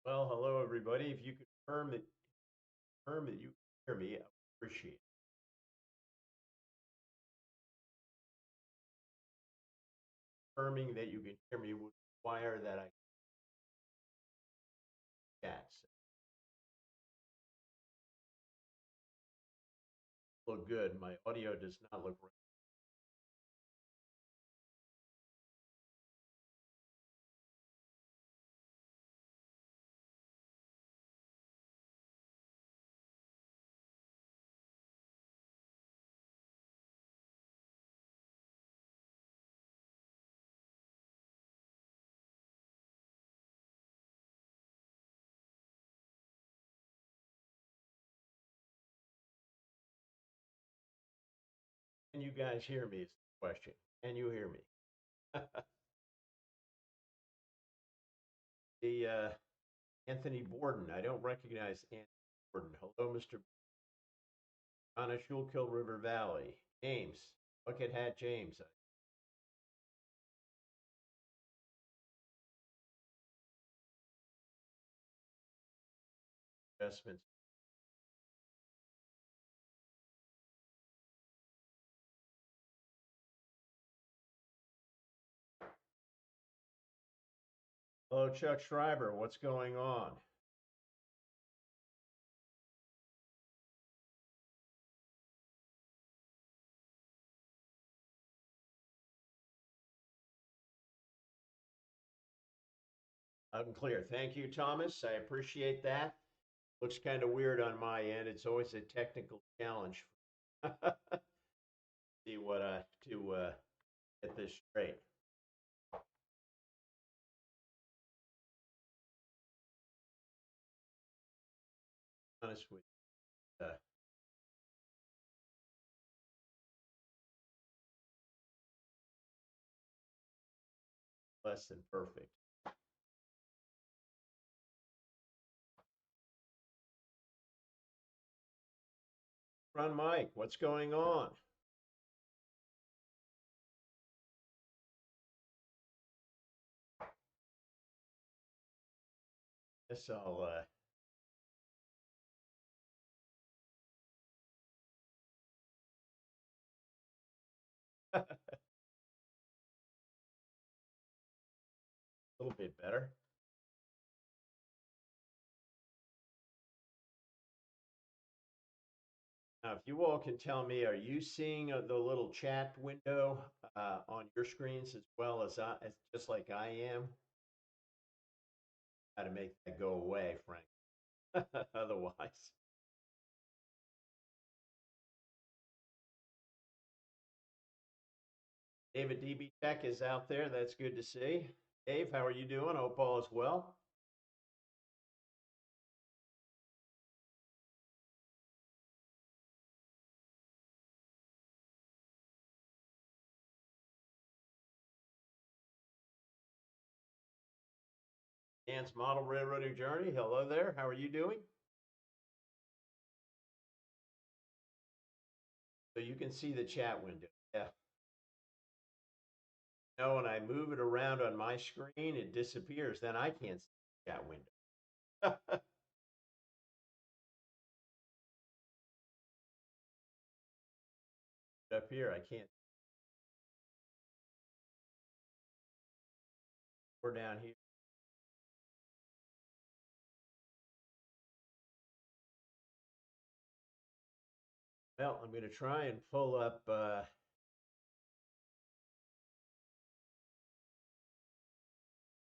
Well, hello everybody. If you could confirm that you can hear me, I would appreciate it. Confirming that you can hear me would require that I chat. So, look good. My audio does not look right. Can you guys hear me? Is the question. Can you hear me? the Anthony Borden. I don't recognize Anthony Borden. Hello, Mr. Anna Schuylkill River Valley. James. Bucket Hat James. Adjustments. Hello, Chuck Schreiber. What's going on? Loud and clear. Thank you, Thomas. I appreciate that. Looks kind of weird on my end. It's always a technical challenge. See what to get this straight. Honest with less than perfect. Run, Mike. What's going on? Guess I'll. A little bit better. Now, if you all can tell me, are you seeing the little chat window on your screens as well as just like I am? How to make that go away, Frank? Otherwise, David DB Tech is out there. That's good to see. Dave, how are you doing? Hope all is well. Dan's Model Railroading Journey. Hello there. How are you doing? So you can see the chat window. Yeah. No, when I move it around on my screen, it disappears. Then I can't see the chat window. Up here, I can't. Or down here. Well, I'm going to try and pull up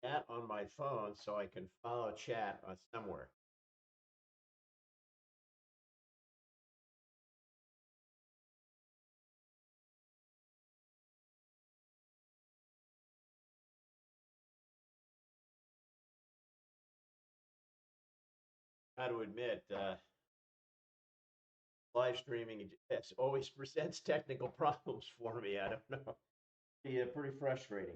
chat on my phone so I can follow chat somewhere. I got to admit, live streaming always presents technical problems for me. I don't know. Yeah, pretty frustrating.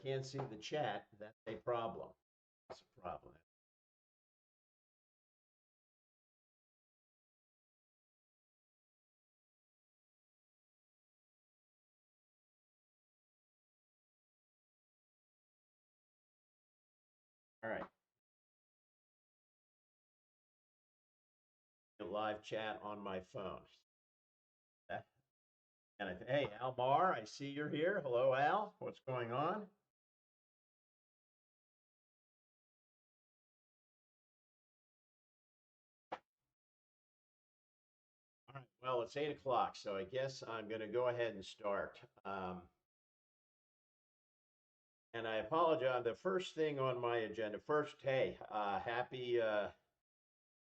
can't see the chat, that's a problem. That's a problem. All right. Live chat on my phone. Hey, Al Marr, I see you're here. Hello, Al. What's going on? All right. Well, it's 8 o'clock, so I guess I'm going to go ahead and start. And I apologize. The first thing on my agenda, first, hey, happy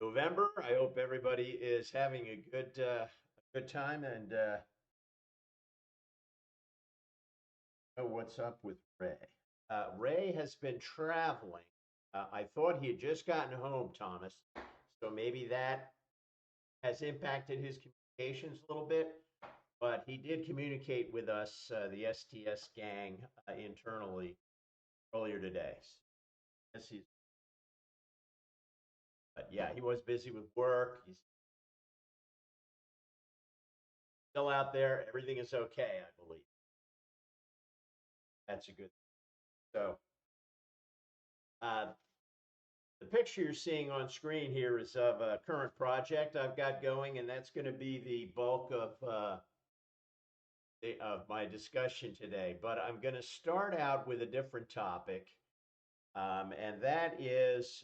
November. I hope everybody is having a good time. And oh, what's up with Ray? Ray has been traveling. I thought he had just gotten home, Thomas. So maybe that has impacted his communications a little bit. But he did communicate with us, the STS gang, internally earlier today. Yes, but yeah, he was busy with work. He's still out there. Everything is okay, I believe. That's a good thing. So, uh, the picture you're seeing on screen here is of a current project I've got going, and that's going to be the bulk of my discussion today. But I'm going to start out with a different topic, and that is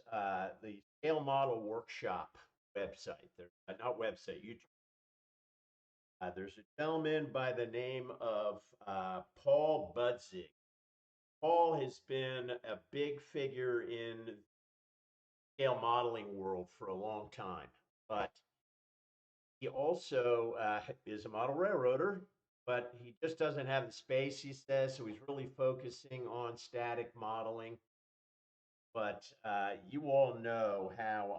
the Scale Model Workshop website. Not website, YouTube. There's a gentleman by the name of Paul Budzig. Paul has been a big figure in scale modeling world for a long time, but he also is a model railroader, but he just doesn't have the space, he says, so he's really focusing on static modeling. But you all know how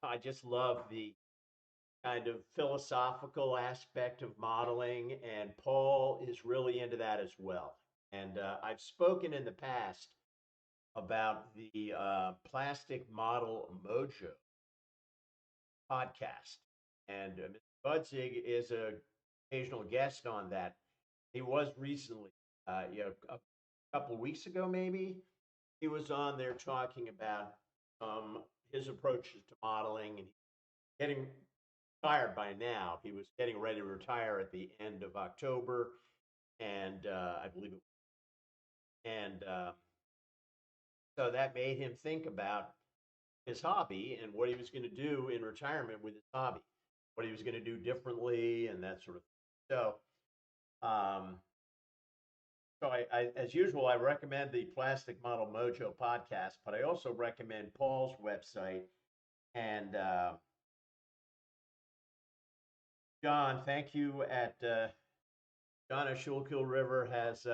I just love the kind of philosophical aspect of modeling, and Paul is really into that as well. And I've spoken in the past about the Plastic Model Mojo podcast, and Mr. Budzig is a occasional guest on that. He was recently, a couple of weeks ago, maybe. He was on there talking about his approaches to modeling and getting retired by now. He was getting ready to retire at the end of October, and I believe it. And so that made him think about his hobby and what he was going to do in retirement with his hobby, what he was going to do differently, and that sort of thing. Um, as usual, I recommend the Plastic Model Mojo podcast, but I also recommend Paul's website. And John, thank you. John at Schuylkill River has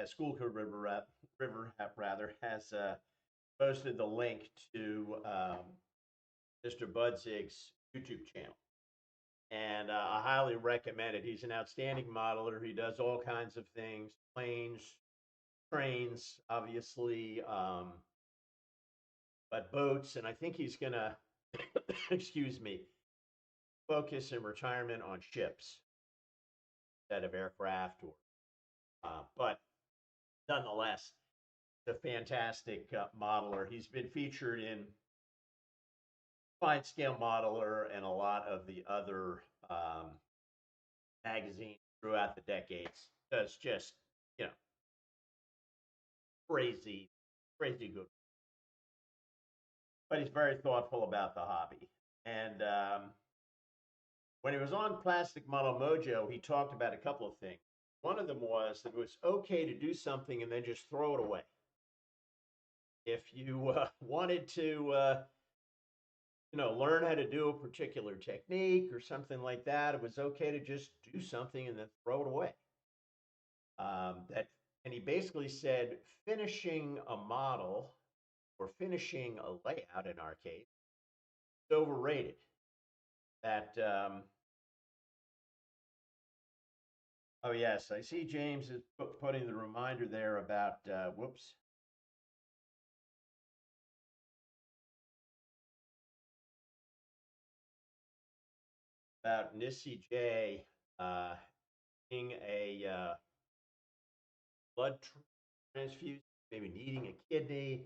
Schuylkill River rather has posted the link to Mr. Budzig's YouTube channel. And I highly recommend it. He's an outstanding modeler. He does all kinds of things, planes, trains, obviously, but boats. And I think he's going to, excuse me, focus in retirement on ships instead of aircraft. But nonetheless, a fantastic modeler. He's been featured in Fine Scale Modeler and a lot of the other magazines throughout the decades. Does just, you know, crazy, crazy good. But he's very thoughtful about the hobby. And when he was on Plastic Model Mojo, he talked about a couple of things. One of them was that it was okay to do something and then just throw it away. If you wanted to, learn how to do a particular technique or something like that, it was okay to just do something and then throw it away. And he basically said finishing a model or finishing a layout in our case is overrated. That Oh, yes. I see James is putting the reminder there about, whoops, about Nissy J uh, being a blood transfusion, maybe needing a kidney,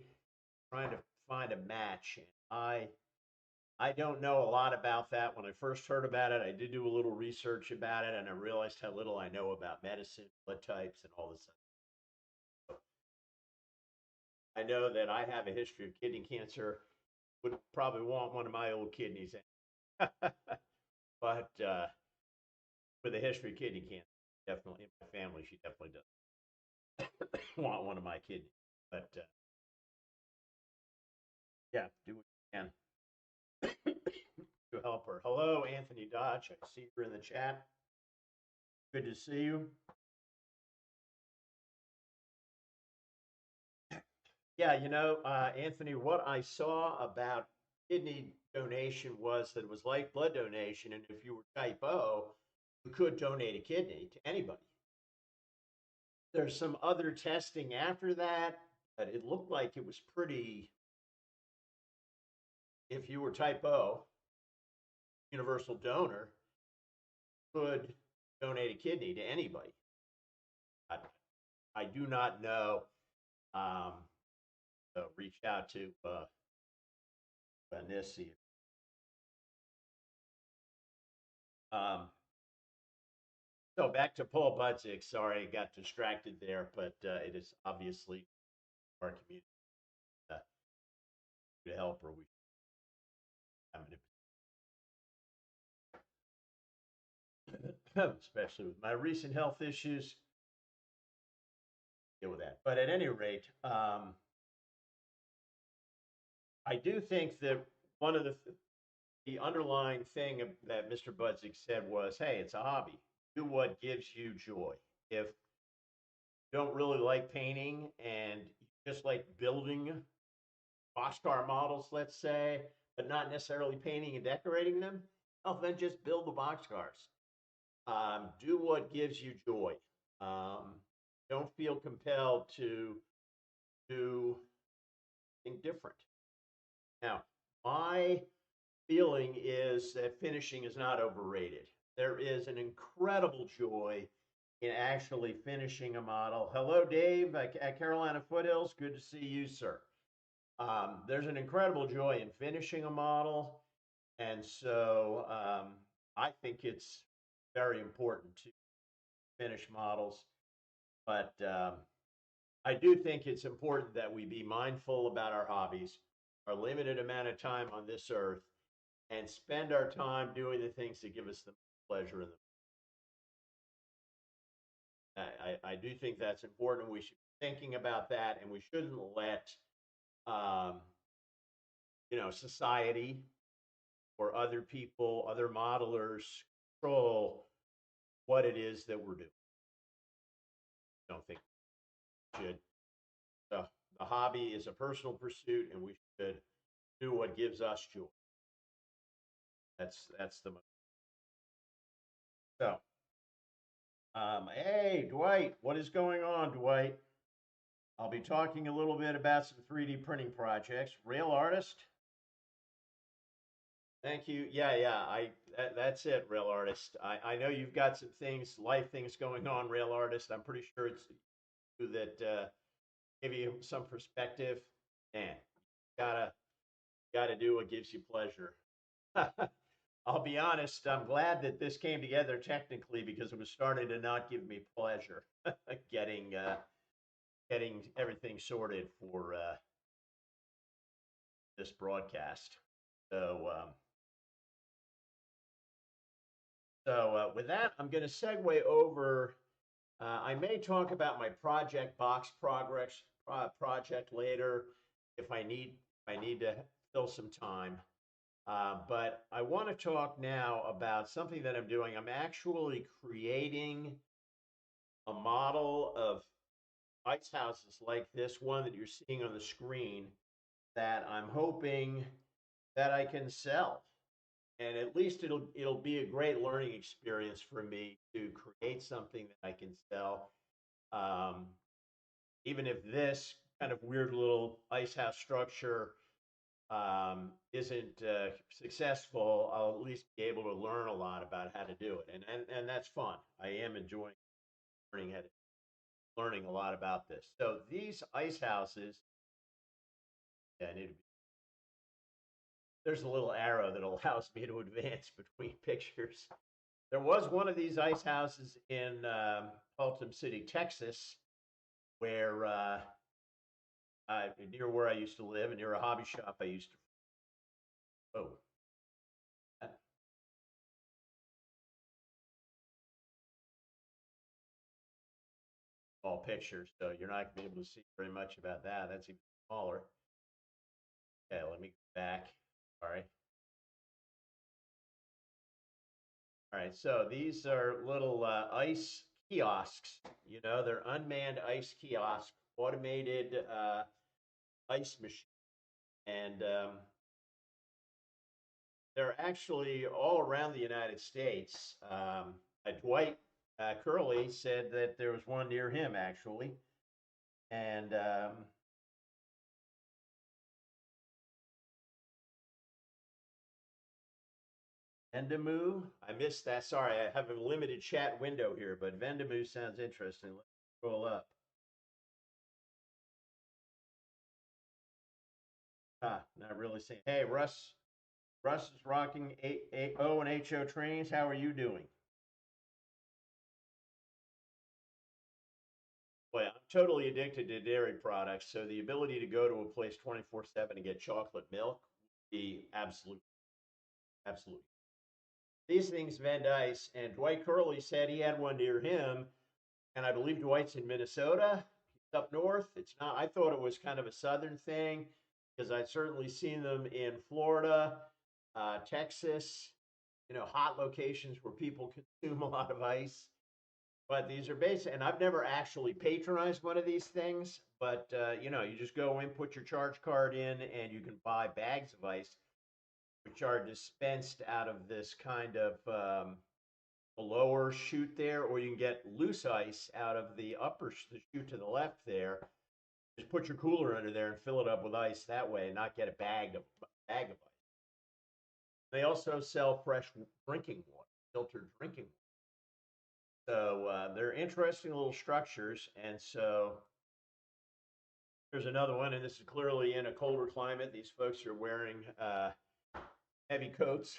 trying to find a match. And I don't know a lot about that. When I first heard about it, I did do a little research about it, and I realized how little I know about medicine, blood types, and all this. I know that I have a history of kidney cancer. Would probably want one of my old kidneys, but with a history of kidney cancer, definitely in my family, she definitely does want one of my kidneys. But yeah, do what you can to help her. Hello, Anthony Dodge. I see you're in the chat. Good to see you. Yeah, Anthony, what I saw about kidney donation was that it was like blood donation, and if you were type O, you could donate a kidney to anybody. There's some other testing after that, but it looked like it was pretty. If you were type O, universal donor, could donate a kidney to anybody. I, I do not know. Um, so reached out to Nissi. Um, so back to Paul Budzik. Sorry, I got distracted there, but it is obviously our community uh, to help her. We especially with my recent health issues, deal with that. But at any rate, I do think that one of the underlying thing that Mr. Budzik said was, "Hey, it's a hobby. Do what gives you joy. If you don't really like painting and you just like building boxcar models, let's say, but not necessarily painting and decorating them, well, then just build the boxcars. Do what gives you joy. Um, don't feel compelled to do something different. Now, my feeling is that finishing is not overrated. There is an incredible joy in actually finishing a model. Hello, Dave at Carolina Foothills. Good to see you, sir. There's an incredible joy in finishing a model. And so I think it's very important to finish models. But I do think it's important that we be mindful about our hobbies, our limited amount of time on this earth, and spend our time doing the things that give us the pleasure in the. I do think that's important. We should be thinking about that, and we shouldn't let um, society or other people, other modelers control what it is that we're doing. I don't think we should. The hobby is a personal pursuit, and we should do what gives us joy. That's the most. So, hey, Dwight, what is going on, Dwight? I'll be talking a little bit about some 3D printing projects. Rail Artist. Thank you. Yeah, yeah. That's it, Rail Artist. I know you've got some things, life things going on, Rail Artist. I'm pretty sure it's you that give you some perspective. Man, gotta do what gives you pleasure. I'll be honest, I'm glad that this came together technically because it was starting to not give me pleasure getting everything sorted for this broadcast. So with that, I'm going to segue over. I may talk about my project box progress project later if I need to fill some time. But I want to talk now about something that I'm doing. I'm actually creating a model of ice houses like this one that you're seeing on the screen that I'm hoping that I can sell. and at least it'll be a great learning experience for me to create something that I can sell. Um, Even if this kind of weird little ice house structure isn't successful, I'll at least be able to learn a lot about how to do it, and that's fun. I am enjoying learning a lot about this. So these ice houses, yeah, there's a little arrow that allows me to advance between pictures. There was one of these ice houses in Baltimore City, Texas, where near where I used to live, and near a hobby shop I used to. Oh, small picture, so you're not going to be able to see very much about that. That's even smaller. Okay, let me go back. Sorry. All right, so these are little ice kiosks. You know, they're unmanned ice kiosks, automated ice machine, and they're actually all around the United States. Dwight Curley said that there was one near him actually, and Vendamu. I missed that. Sorry, I have a limited chat window here, but Vendamu sounds interesting. Let's scroll up. Not really seeing. Hey, Russ. Russ is rocking O and HO trains. How are you doing? Boy, I'm totally addicted to dairy products, so the ability to go to a place 24/7 and get chocolate milk would be absolutely. These things vend ice, and Dwight Curley said he had one near him, and I believe Dwight's in Minnesota. He's up north. It's not. I thought it was kind of a southern thing because I'd certainly seen them in Florida, Texas. You know, hot locations where people consume a lot of ice. But these are basic, and I've never actually patronized one of these things. But you know, you just go in, put your charge card in, and you can buy bags of ice, which are dispensed out of this kind of lower chute there, or you can get loose ice out of the chute to the left there. Just put your cooler under there and fill it up with ice that way, and not get a bag of ice. They also sell fresh drinking water, filtered drinking water. So they're interesting little structures, and so there's another one, and this is clearly in a colder climate. These folks are wearing heavy coats,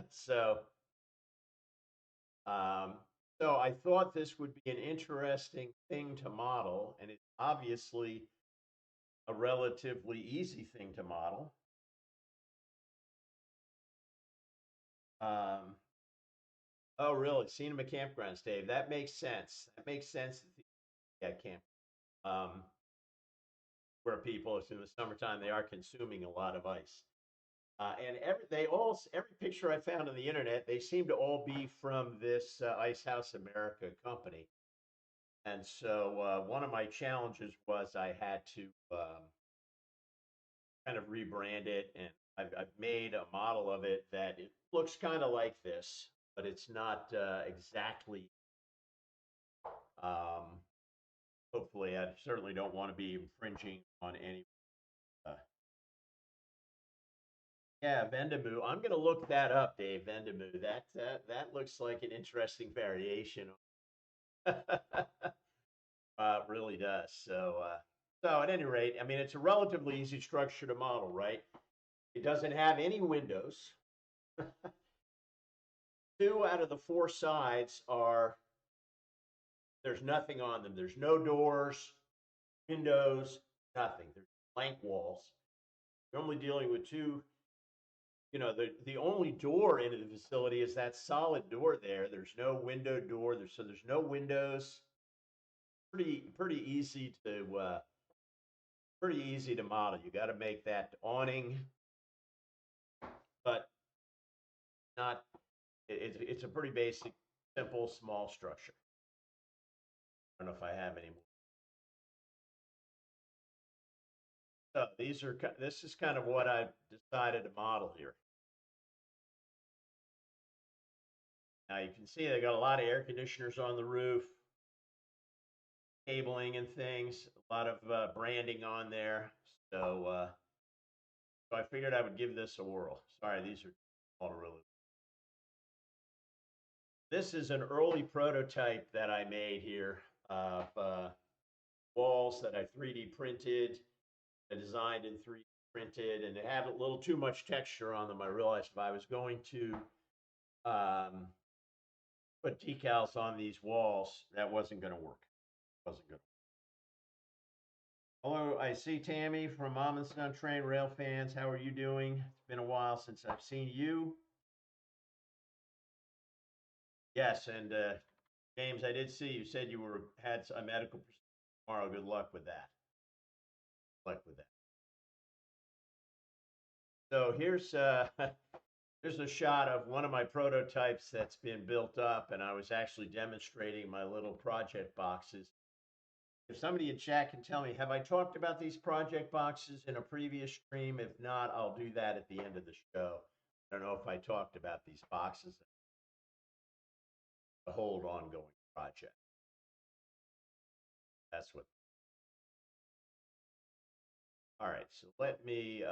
so um, so I thought this would be an interesting thing to model, and it's obviously a relatively easy thing to model. Um, oh, really? Cinema campgrounds, Dave. That makes sense. That makes sense. At camp, um, where people, in the summertime, they are consuming a lot of ice. And every picture I found on the internet, they seem to all be from this Ice House America company. And so one of my challenges was I had to kind of rebrand it, and I've made a model of it that it looks kind of like this, but it's not exactly. Um, Hopefully, I certainly don't want to be infringing on any. Uh, yeah, Vendamu. I'm going to look that up, Dave. Vendamu. That looks like an interesting variation. Really does. So at any rate, I mean, it's a relatively easy structure to model, right? It doesn't have any windows. Two out of the four sides are there's nothing on them. There's no doors, windows, nothing. There's blank walls. You're only dealing with two. You know, the only door into the facility is that solid door there. There's no window door. There's no windows. Pretty easy to model. You got to make that awning, but not. It's a pretty basic, simple, small structure. I don't know if I have any more. So this is kind of what I've decided to model here. Now you can see they got a lot of air conditioners on the roof, cabling and things, a lot of branding on there. So I figured I would give this a whirl. Sorry, these are all really. This is an early prototype that I made here of walls that I 3D printed, I designed in 3D printed, and it had a little too much texture on them. I realized if I was going to um, put decals on these walls, that wasn't going to work. Wasn't good. Hello, I see Tammy from Mom and Son Train Rail Fans. How are you doing? It's been a while since I've seen you. Yes, and James, I did see you said you had a medical procedure tomorrow. Good luck with that. Good luck with that. So here's a shot of one of my prototypes that's been built up, and I was actually demonstrating my little project boxes. If somebody in chat can tell me, have I talked about these project boxes in a previous stream? If not, I'll do that at the end of the show. I don't know if I talked about these boxes. The whole ongoing project. That's what. All right, so let me.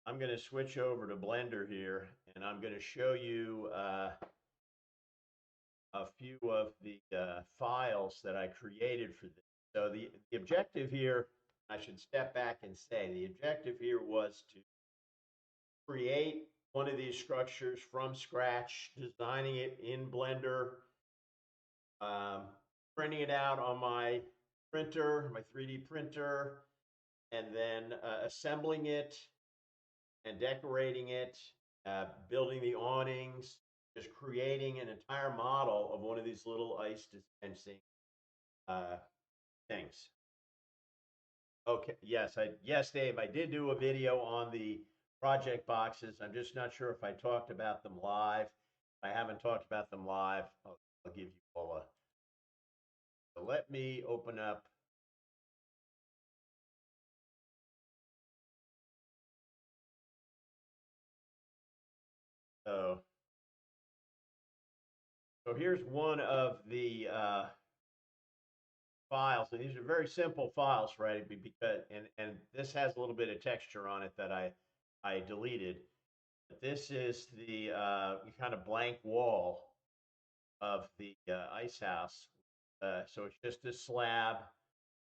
I'm going to switch over to Blender here, and I'm going to show you a few of the files that I created for this. So the objective here, I should step back and say, the objective here was to create one of these structures from scratch, designing it in Blender, printing it out on my printer, my 3D printer, and then assembling it and decorating it, building the awnings, just creating an entire model of one of these little ice dispensing things. Okay, yes, Dave, I did do a video on the project boxes. I'm just not sure if I talked about them live. If I haven't talked about them live, I'll give you all a. So let me open up. So here's one of the files. And these are very simple files, right? Because and this has a little bit of texture on it that I deleted. But this is the kind of blank wall of the ice house. So it's just a slab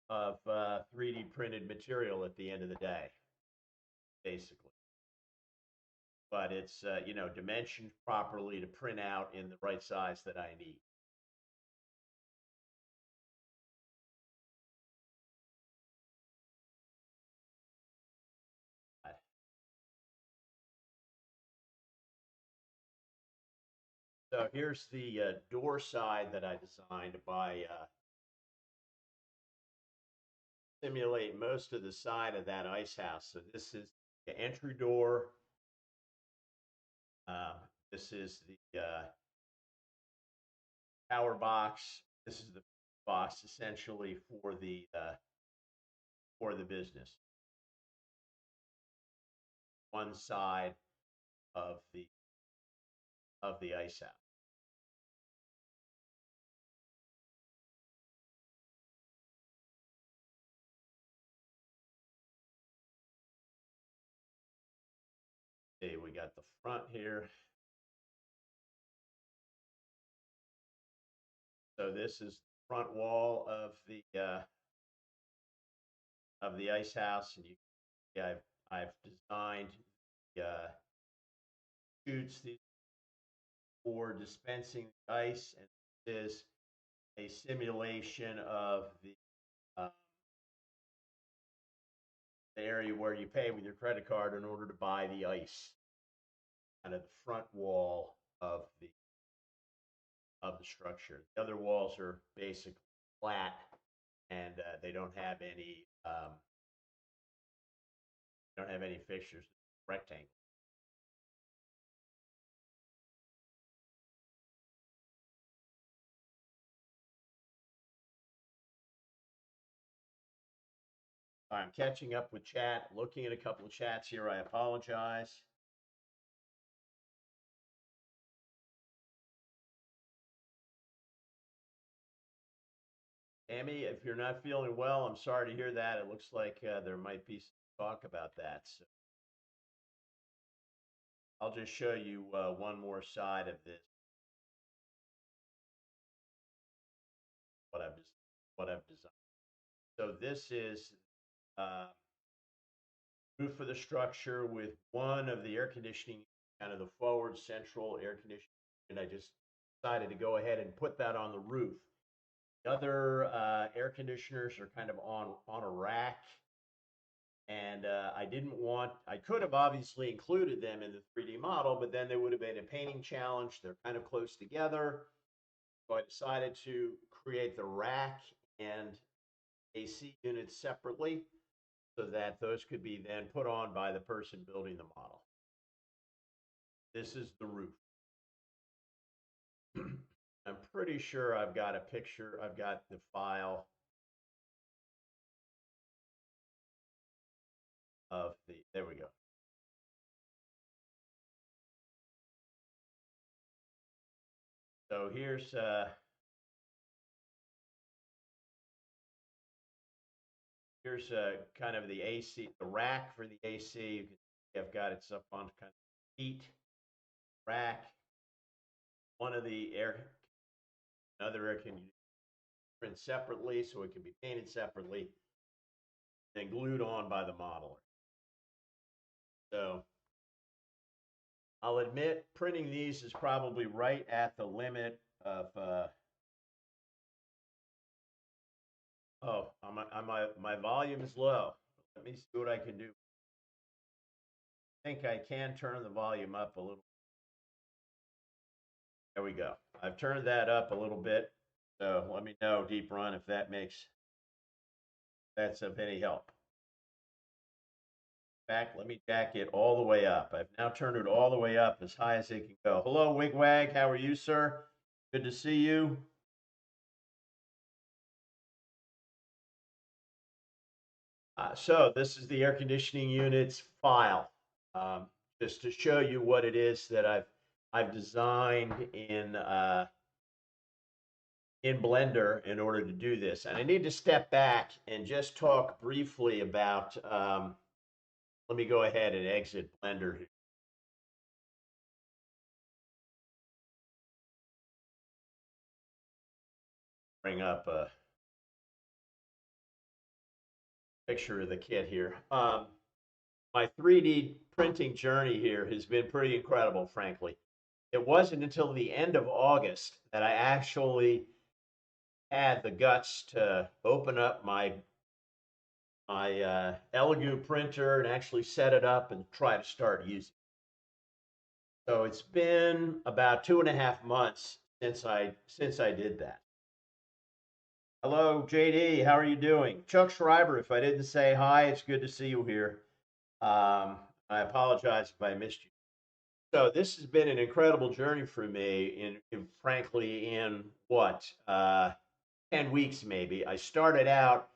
of 3D printed material at the end of the day, basically. But it's dimensioned properly to print out in the right size that I need. So here's the door side that I designed by simulate most of the side of that ice house. So this is the entry door. This is the power box. This is the box essentially for the business. One side of the ice house. Okay, we got the front here. So this is the front wall of the ice house, and I've designed chutes for dispensing ice, and this is a simulation of the area where you pay with your credit card in order to buy the ice, kind of the front wall of the structure. The other walls are basically flat, and they don't have any fixtures. Rectangle. I'm catching up with chat, looking at a couple of chats here. I apologize. Amy, if you're not feeling well, I'm sorry to hear that. It looks like there might be some talk about that. So I'll just show you one more side of this. What I've what I've designed. So this is uh, roof for the structure with one of the air conditioning, kind of the forward central air conditioning, and I just decided to go ahead and put that on the roof. The other air conditioners are kind of on a rack, and I didn't want. I could have obviously included them in the 3D model, but then there would have been a painting challenge. They're kind of close together, so I decided to create the rack and AC units separately, so that those could be then put on by the person building the model. This is the roof. I'm pretty sure I've got a picture. I've got the file of there we go. So here's kind of the AC, the rack for the AC. You can see I've got it's up on kind of heat rack. One of the another air can print separately, so it can be painted separately and glued on by the modeler. So I'll admit printing these is probably right at the limit of oh, my volume is low. Let me see what I can do. I think I can turn the volume up a little. There we go. I've turned that up a little bit. So let me know, Deep Run, if that's of any help. In fact, let me jack it all the way up. I've now turned it all the way up as high as it can go. Hello, Wigwag. How are you, sir? Good to see you. So this is the air conditioning unit's file. Just to show you what it is that I've designed in Blender in order to do this. And I need to step back and just talk briefly about, let me go ahead and exit Blender here. Bring up a picture of the kit here. My 3D printing journey here has been pretty incredible, frankly. It wasn't until the end of August that I actually had the guts to open up my Elegoo printer and actually set it up and try to start using it. So it's been about 2.5 months since I did that. Hello, JD. How are you doing? Chuck Schreiber, if I didn't say hi, it's good to see you here. I apologize if I missed you. So this has been an incredible journey for me frankly, in what, 10 weeks maybe. I started out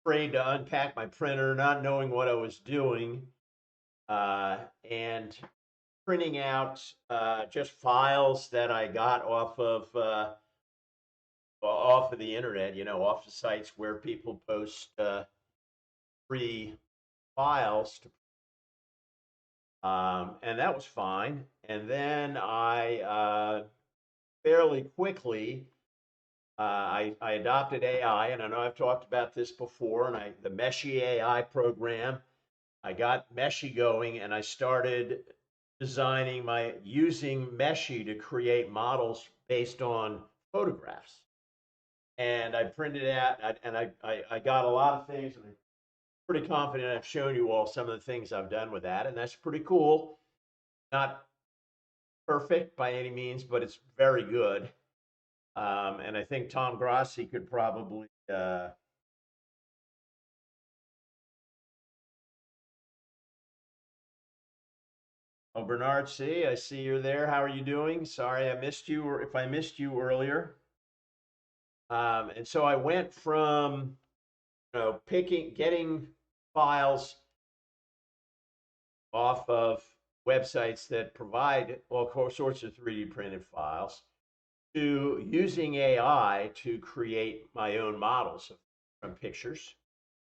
afraid to unpack my printer, not knowing what I was doing, and printing out just files that I got off of the internet, off the sites where people post free files and that was fine. And then I fairly quickly I adopted AI, and I know I've talked about this before. And the Meshi AI program, I got Meshi going, and I started using Meshi to create models based on photographs. And I printed out, and I got a lot of things, and I'm pretty confident I've shown you all some of the things I've done with that, and that's pretty cool. Not perfect by any means, but it's very good. And I think Tom Grossi could probably oh, Bernard, I see you're there. How are you doing? Sorry I missed you, or if I missed you earlier. And so I went from getting files off of websites that provide all sorts of 3D printed files to using AI to create my own models from pictures.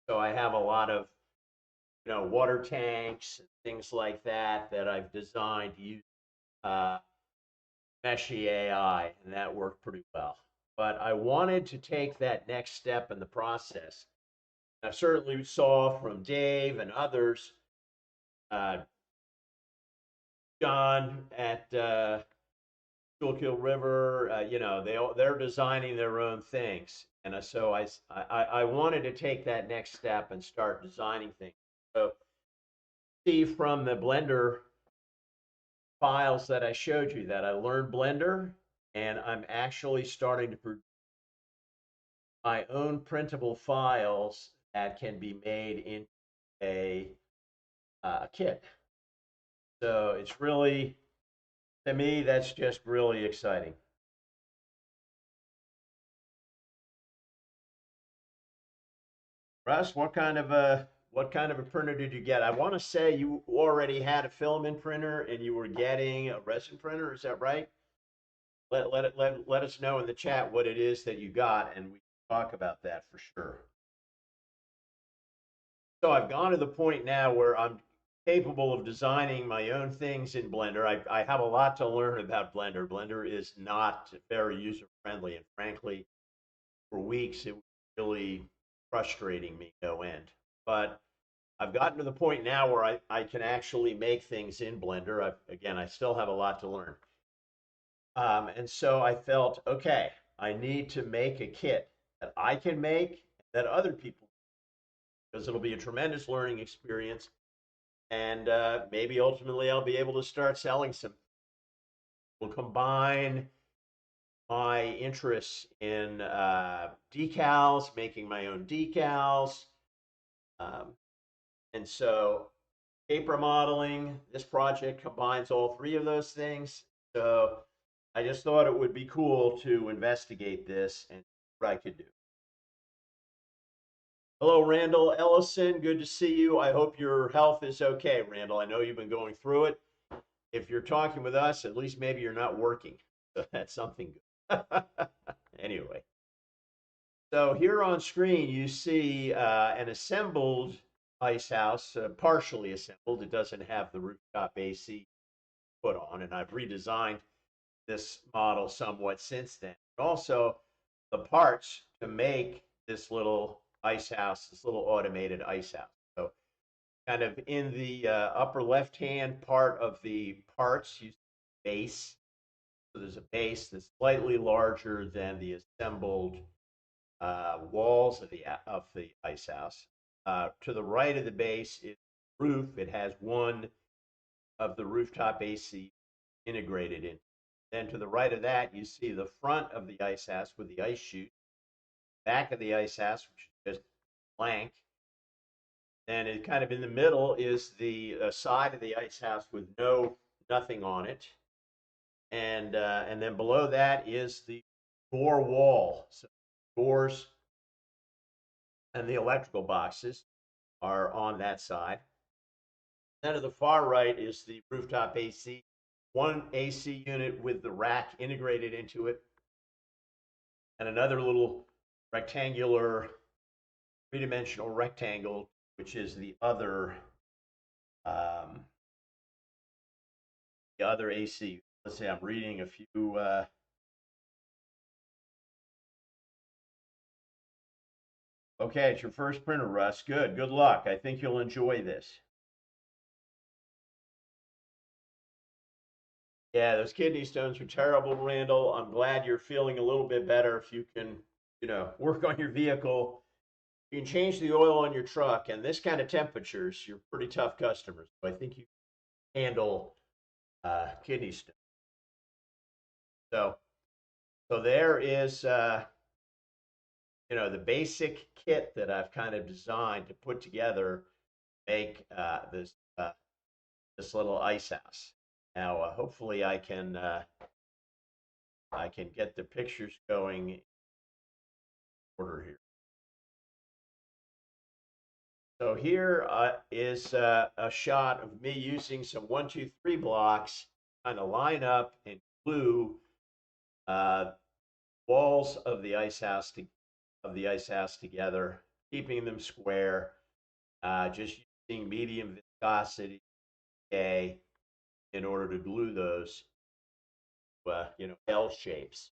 So I have a lot of, water tanks and things like that that I've designed to use uh, Meshy AI, and that worked pretty well. But I wanted to take that next step in the process. I certainly saw from Dave and others, uh, John at Schuylkill River, they're designing their own things, and so I wanted to take that next step and start designing things. So see from the Blender files that I showed you that I learned Blender, and I'm actually starting to produce my own printable files that can be made into a kit. So it's really, to me, that's just really exciting. Russ, what kind of a printer did you get? I want to say you already had a filament printer and you were getting a resin printer. Is that right? Let us know in the chat what it is that you got, and we can talk about that for sure. So I've gone to the point now where I'm capable of designing my own things in Blender. I have a lot to learn about Blender. Blender is not very user friendly, and frankly, for weeks it was really frustrating me no end. But I've gotten to the point now where I can actually make things in Blender. Again, I still have a lot to learn. And so I felt, okay, I need to make a kit that I can make, that other people, because it'll be a tremendous learning experience. And maybe ultimately I'll be able to start selling some. We'll combine my interests in decals, making my own decals. Um, and so paper modeling, this project combines all three of those things. So I just thought it would be cool to investigate this and what I could do. Hello, Randall Ellison. Good to see you. I hope your health is okay, Randall. I know you've been going through it. If you're talking with us, at least maybe you're not working. So that's something good. Anyway, so here on screen, you see an assembled ice house, partially assembled. It doesn't have the rooftop AC put on, and I've redesigned this model somewhat since then. But also, the parts to make this little ice house, this little automated ice house. So, kind of in the upper left-hand part of the parts, you see base. So there's a base that's slightly larger than the assembled walls of the ice house. To the right of the base is the roof. It has one of the rooftop AC integrated in. Then to the right of that, you see the front of the ice house with the ice chute, back of the ice house, which is just blank. And it kind of in the middle is the side of the ice house with nothing on it. And then below that is the door wall. So doors and the electrical boxes are on that side. Then to the far right is the rooftop AC, one AC unit with the rack integrated into it, and another little rectangular, three-dimensional rectangle, which is um, the other AC. Let's say I'm reading a few. Okay, it's your first printer, Russ. Good. Good luck. I think you'll enjoy this. Yeah, those kidney stones are terrible, Randall. I'm glad you're feeling a little bit better. If you can, work on your vehicle, you can change the oil on your truck, and this kind of temperatures, you're pretty tough customers. So I think you handle kidney stones. So, so there is, the basic kit that I've kind of designed to put together, make this little ice house. Now, hopefully, I can get the pictures going in order here. So here is a shot of me using some 1, 2, 3 blocks, kind of line up and glue uh, walls of the ice house together, keeping them square. Just using medium viscosity K in order to glue those, L shapes,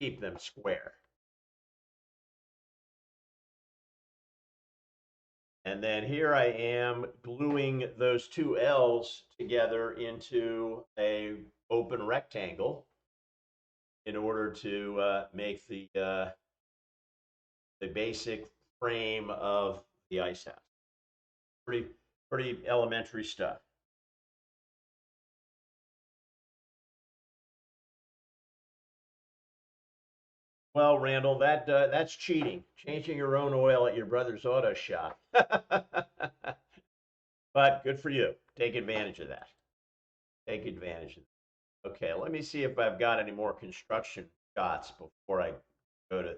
keep them square. And then here I am gluing those two L's together into a open rectangle in order to make the basic frame of the ice house. Pretty pretty elementary stuff. Well, Randall, that's cheating. Changing your own oil at your brother's auto shop. But good for you. Take advantage of that. Take advantage of that. Okay, let me see if I've got any more construction shots before I go to.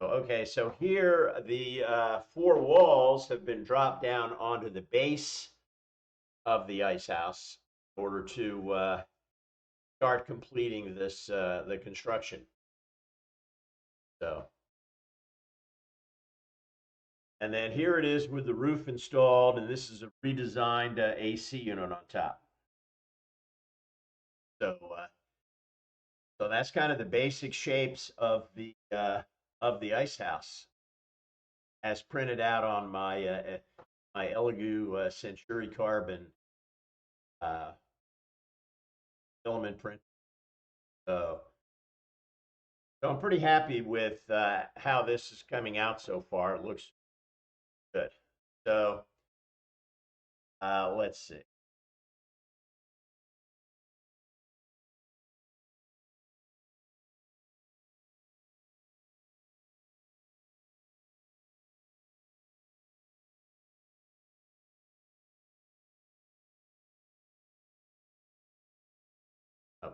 Okay, so here the four walls have been dropped down onto the base of the ice house in order to start completing this the construction. So, and then here it is with the roof installed, and this is a redesigned AC unit on top. So, so that's kind of the basic shapes of the ice house, as printed out on my Elegoo Century Carbon uh, filament print. So, so I'm pretty happy with how this is coming out so far. It looks good. So let's see. Oh,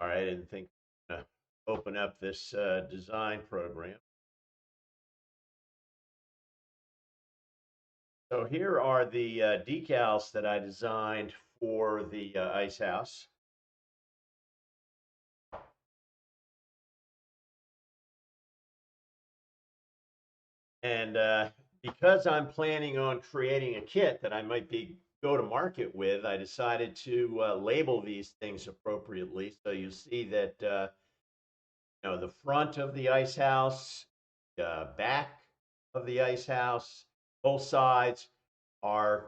all right, I didn't think open up this design program. So here are the decals that I designed for the ice house. And because I'm planning on creating a kit that I might be go to market with, I decided to label these things appropriately. So you see that the front of the ice house, back of the ice house, both sides are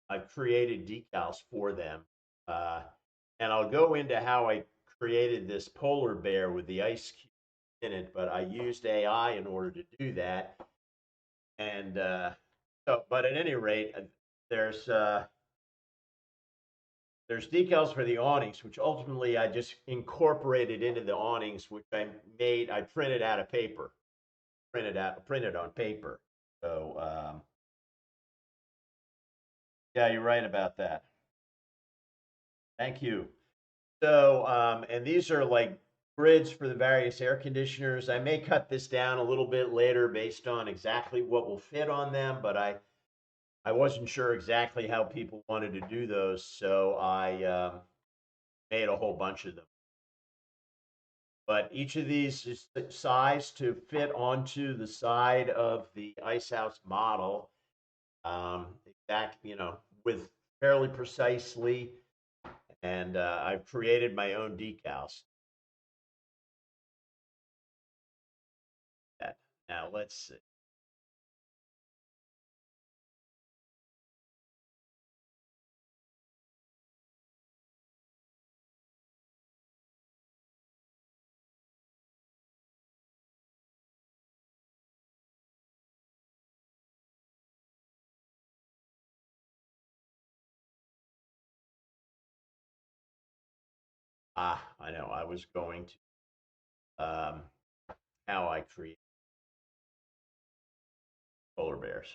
I've created decals for them, uh, and I'll go into how I created this polar bear with the ice cube in it. But I used AI in order to do that, and but at any rate, there's uh, there's decals for the awnings, which ultimately I just incorporated into the awnings, which I printed out of paper, printed on paper. So yeah, you're right about that. Thank you. So and these are like grids for the various air conditioners. I may cut this down a little bit later based on exactly what will fit on them, but I wasn't sure exactly how people wanted to do those, so I made a whole bunch of them. But each of these is sized to fit onto the side of the ice house model, with fairly precisely. And I've created my own decals. That now let's see. I know I was going to how I create polar bears.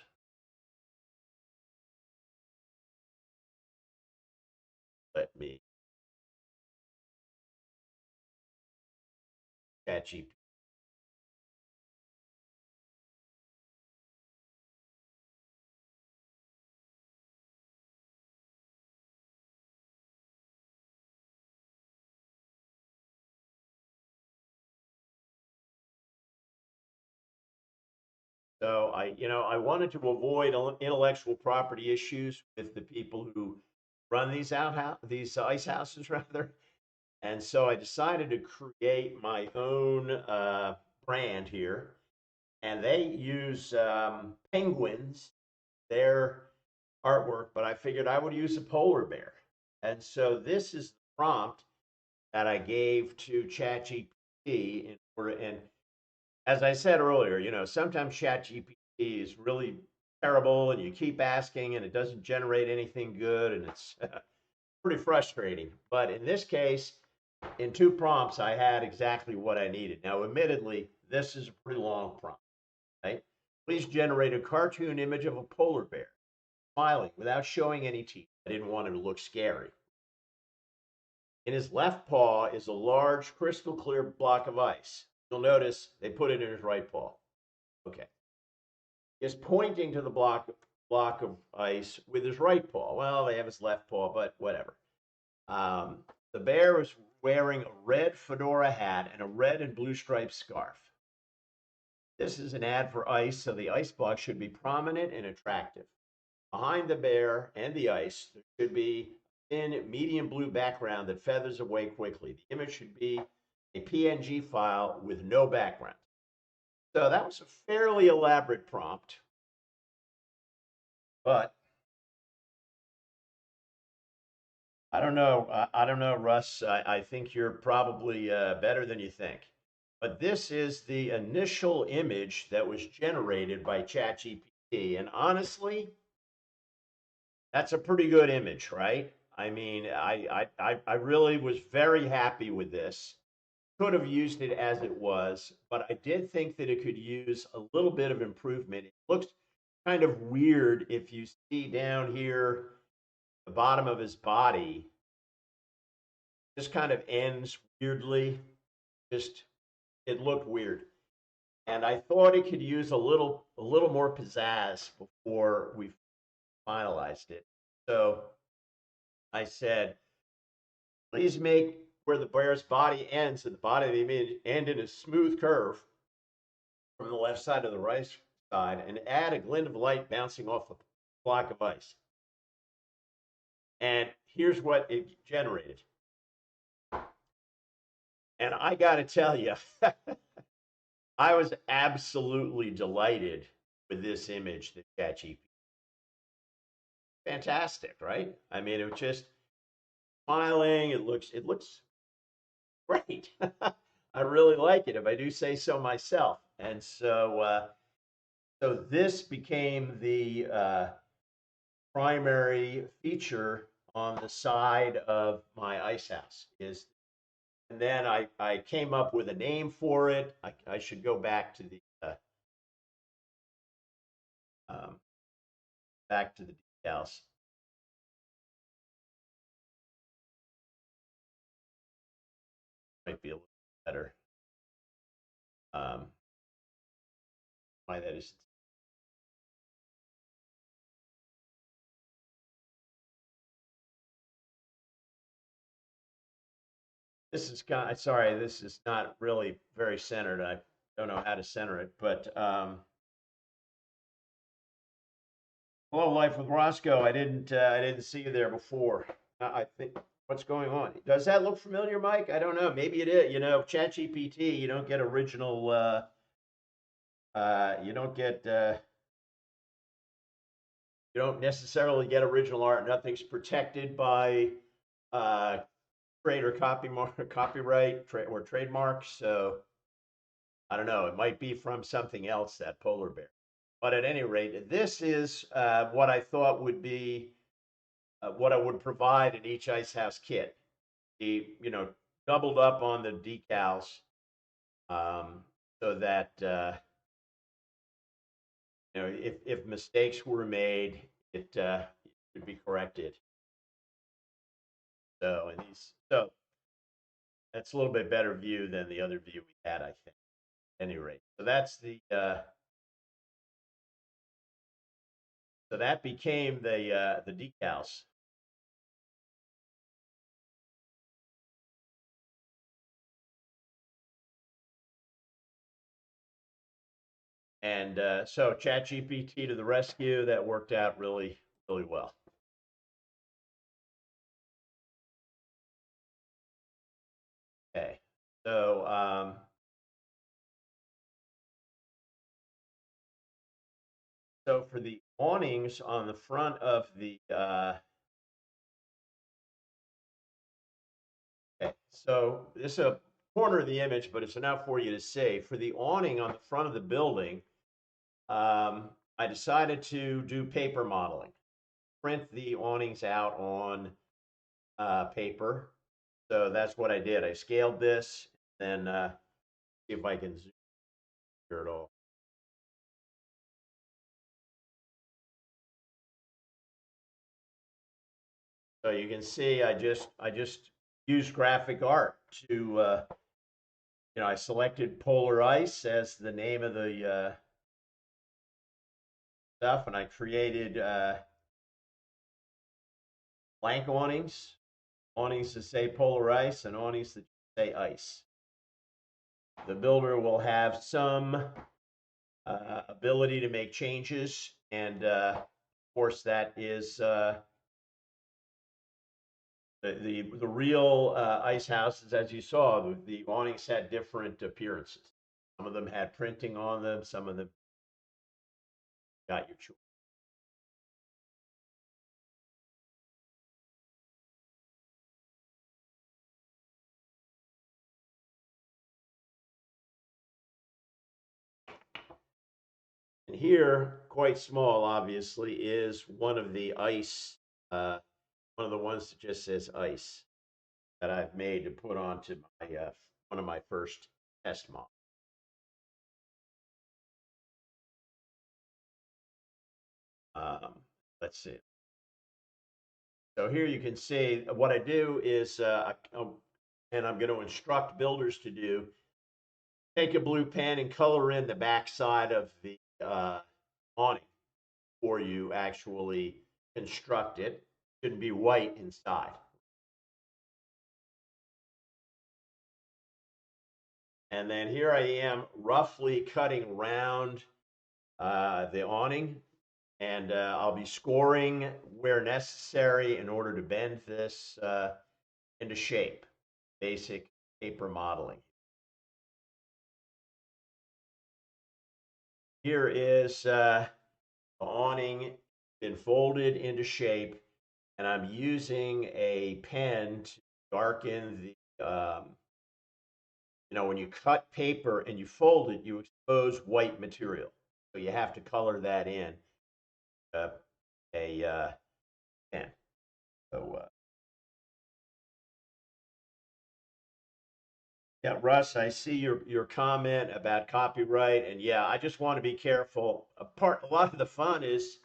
Let me catch you. So I wanted to avoid intellectual property issues with the people who run these ice houses rather. And so I decided to create my own brand here, and they use penguins, their artwork, but I figured I would use a polar bear. And so this is the prompt that I gave to ChatGPT and as I said earlier, sometimes ChatGPT is really terrible and you keep asking and it doesn't generate anything good and it's pretty frustrating. But in this case, in two prompts, I had exactly what I needed. Now, admittedly, this is a pretty long prompt, right? Please generate a cartoon image of a polar bear smiling without showing any teeth. I didn't want it to look scary. In his left paw is a large, crystal clear block of ice. You'll notice they put it in his right paw. Okay. Is pointing to the block of ice with his right paw. Well, they have his left paw, but whatever. The bear is wearing a red fedora hat and a red and blue striped scarf. This is an ad for ice, so the ice block should be prominent and attractive. Behind the bear and the ice, there should be a thin, medium blue background that feathers away quickly. The image should be a PNG file with no background. So that was a fairly elaborate prompt, but I don't know. I don't know, Russ. I think you're probably better than you think. But this is the initial image that was generated by ChatGPT. And honestly, that's a pretty good image, right? I mean, I really was very happy with this. Could have used it as it was, but I did think that it could use a little bit of improvement. It looks kind of weird if you see down here, the bottom of his body just kind of ends weirdly. Just it looked weird. And I thought it could use a little more pizzazz before we finalized it. So I said, please make where the bear's body ends and the body of the image end in a smooth curve from the left side to the right side and add a glint of light bouncing off the block of ice. And here's what it generated. And I got to tell you, I was absolutely delighted with this image that ChatGPT. Fantastic, right? I mean, it was just smiling. It looks great. I really like it, if I do say so myself. And so this became the primary feature on the side of my ice house. And then I came up with a name for it. I should go back to the um, decals. Might be a little better. Why that is This is sorry, this is not really very centered. I don't know how to center it, but hello, Life with Roscoe. I didn't see you there before. I think what's going on? Does that look familiar, Mike? I don't know. Maybe it is. ChatGPT. You don't get original. You don't get. You don't necessarily get original art. Nothing's protected by uh, trade or copyright or trademark. So I don't know. It might be from something else, that polar bear. But at any rate, this is what I thought would be what I would provide in each ice house kit. The doubled up on the decals um, so that if mistakes were made, it could be corrected. So that's a little bit better view than the other view we had, I think. At any rate, so that's the so that became the decals. And so ChatGPT to the rescue, that worked out really, really well. Okay, so for the awnings on the front of the okay, so this is a corner of the image, but it's enough for you to see. For the awning on the front of the building, I decided to do paper modeling, print the awnings out on paper. So that's what I did. I scaled this, then see if I can zoom here at all. So you can see I just used graphic art to I selected Polar Ice as the name of the stuff, and I created blank awnings, awnings that say Polar Ice, and awnings that say ice. The builder will have some ability to make changes, and of course that is the real ice houses, as you saw. The awnings had different appearances. Some of them had printing on them. Some of them got your choice. And here, quite small, obviously, is one of the ice, one of the ones that just says ice that I've made to put onto my one of my first test models. Um, let's see. So here you can see what I do is, and I'm going to instruct builders to do, take a blue pen and color in the back side of the awning before you actually construct it. It shouldn't be white inside. And then here I am roughly cutting around the awning, and I'll be scoring where necessary in order to bend this into shape. Basic paper modeling. Here is the awning been folded into shape, and I'm using a pen to darken the when you cut paper and you fold it, you expose white material. So you have to color that in uh, a pen. So, yeah, Russ, I see your comment about copyright, and yeah, I just want to be careful. A lot of the fun is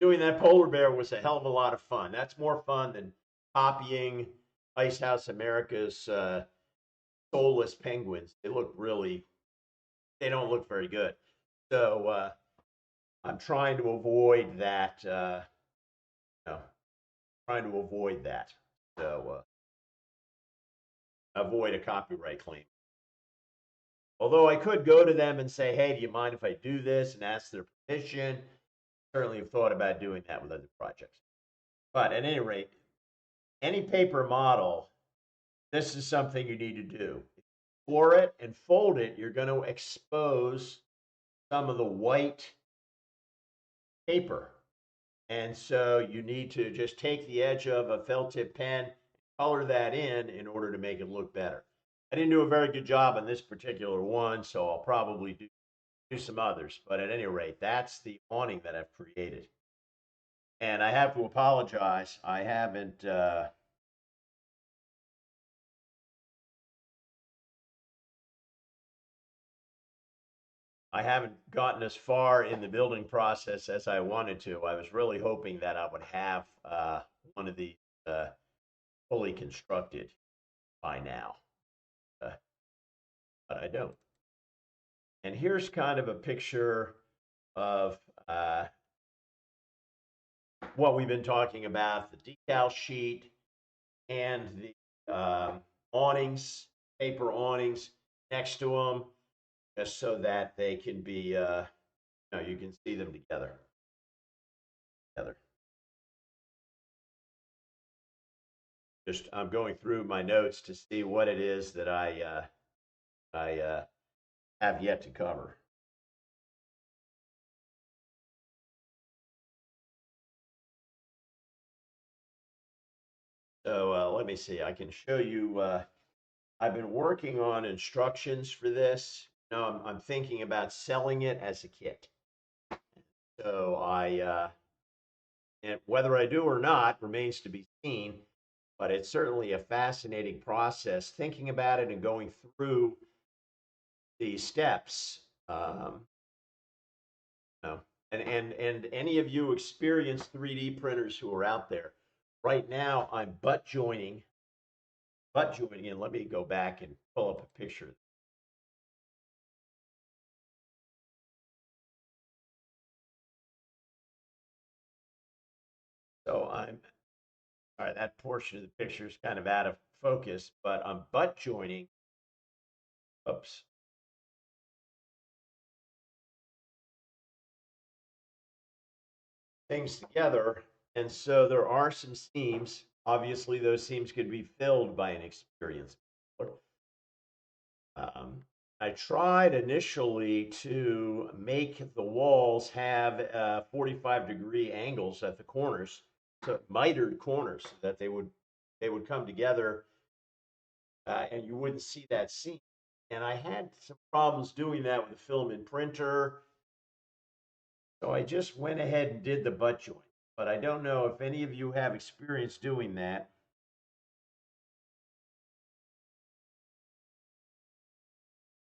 doing that polar bear was a hell of a lot of fun. That's more fun than copying Ice House America's soulless penguins. They don't look very good. So I'm trying to avoid that. No, trying to avoid that. So avoid a copyright claim. Although I could go to them and say, hey, do you mind if I do this, and ask their permission? Certainly have thought about doing that with other projects. But at any rate, any paper model, this is something you need to do. For it and fold it, you're going to expose some of the white paper. And so you need to just take the edge of a felt tip pen, color that in order to make it look better. I didn't do a very good job on this particular one, so I'll probably do some others. But at any rate, that's the awning that I've created. And I have to apologize. I haven't gotten as far in the building process as I wanted to. I was really hoping that I would have one of these fully constructed by now, uh, but I don't. And here's kind of a picture of what we've been talking about: the decal sheet and the awnings, paper awnings next to them. just so that they can be, you can see them together. Just I'm going through my notes to see what it is that I have yet to cover. So let me see. I can show you. I've been working on instructions for this. I'm thinking about selling it as a kit. So and whether I do or not remains to be seen. But it's certainly a fascinating process thinking about it and going through the steps. You know, and any of you experienced 3D printers who are out there, right now I'm butt joining, and let me go back and pull up a picture. So I'm all right. That portion of the picture is kind of out of focus, but I'm butt joining. Oops. Things together. And so there are some seams. Obviously, those seams could be filled by an experienced builder. I tried initially to make the walls have 45-degree angles at the corners, so mitered corners, so that they would come together, and you wouldn't see that seam. And I had some problems doing that with the filament printer, so I just went ahead and did the butt joint. But I don't know if any of you have experience doing that.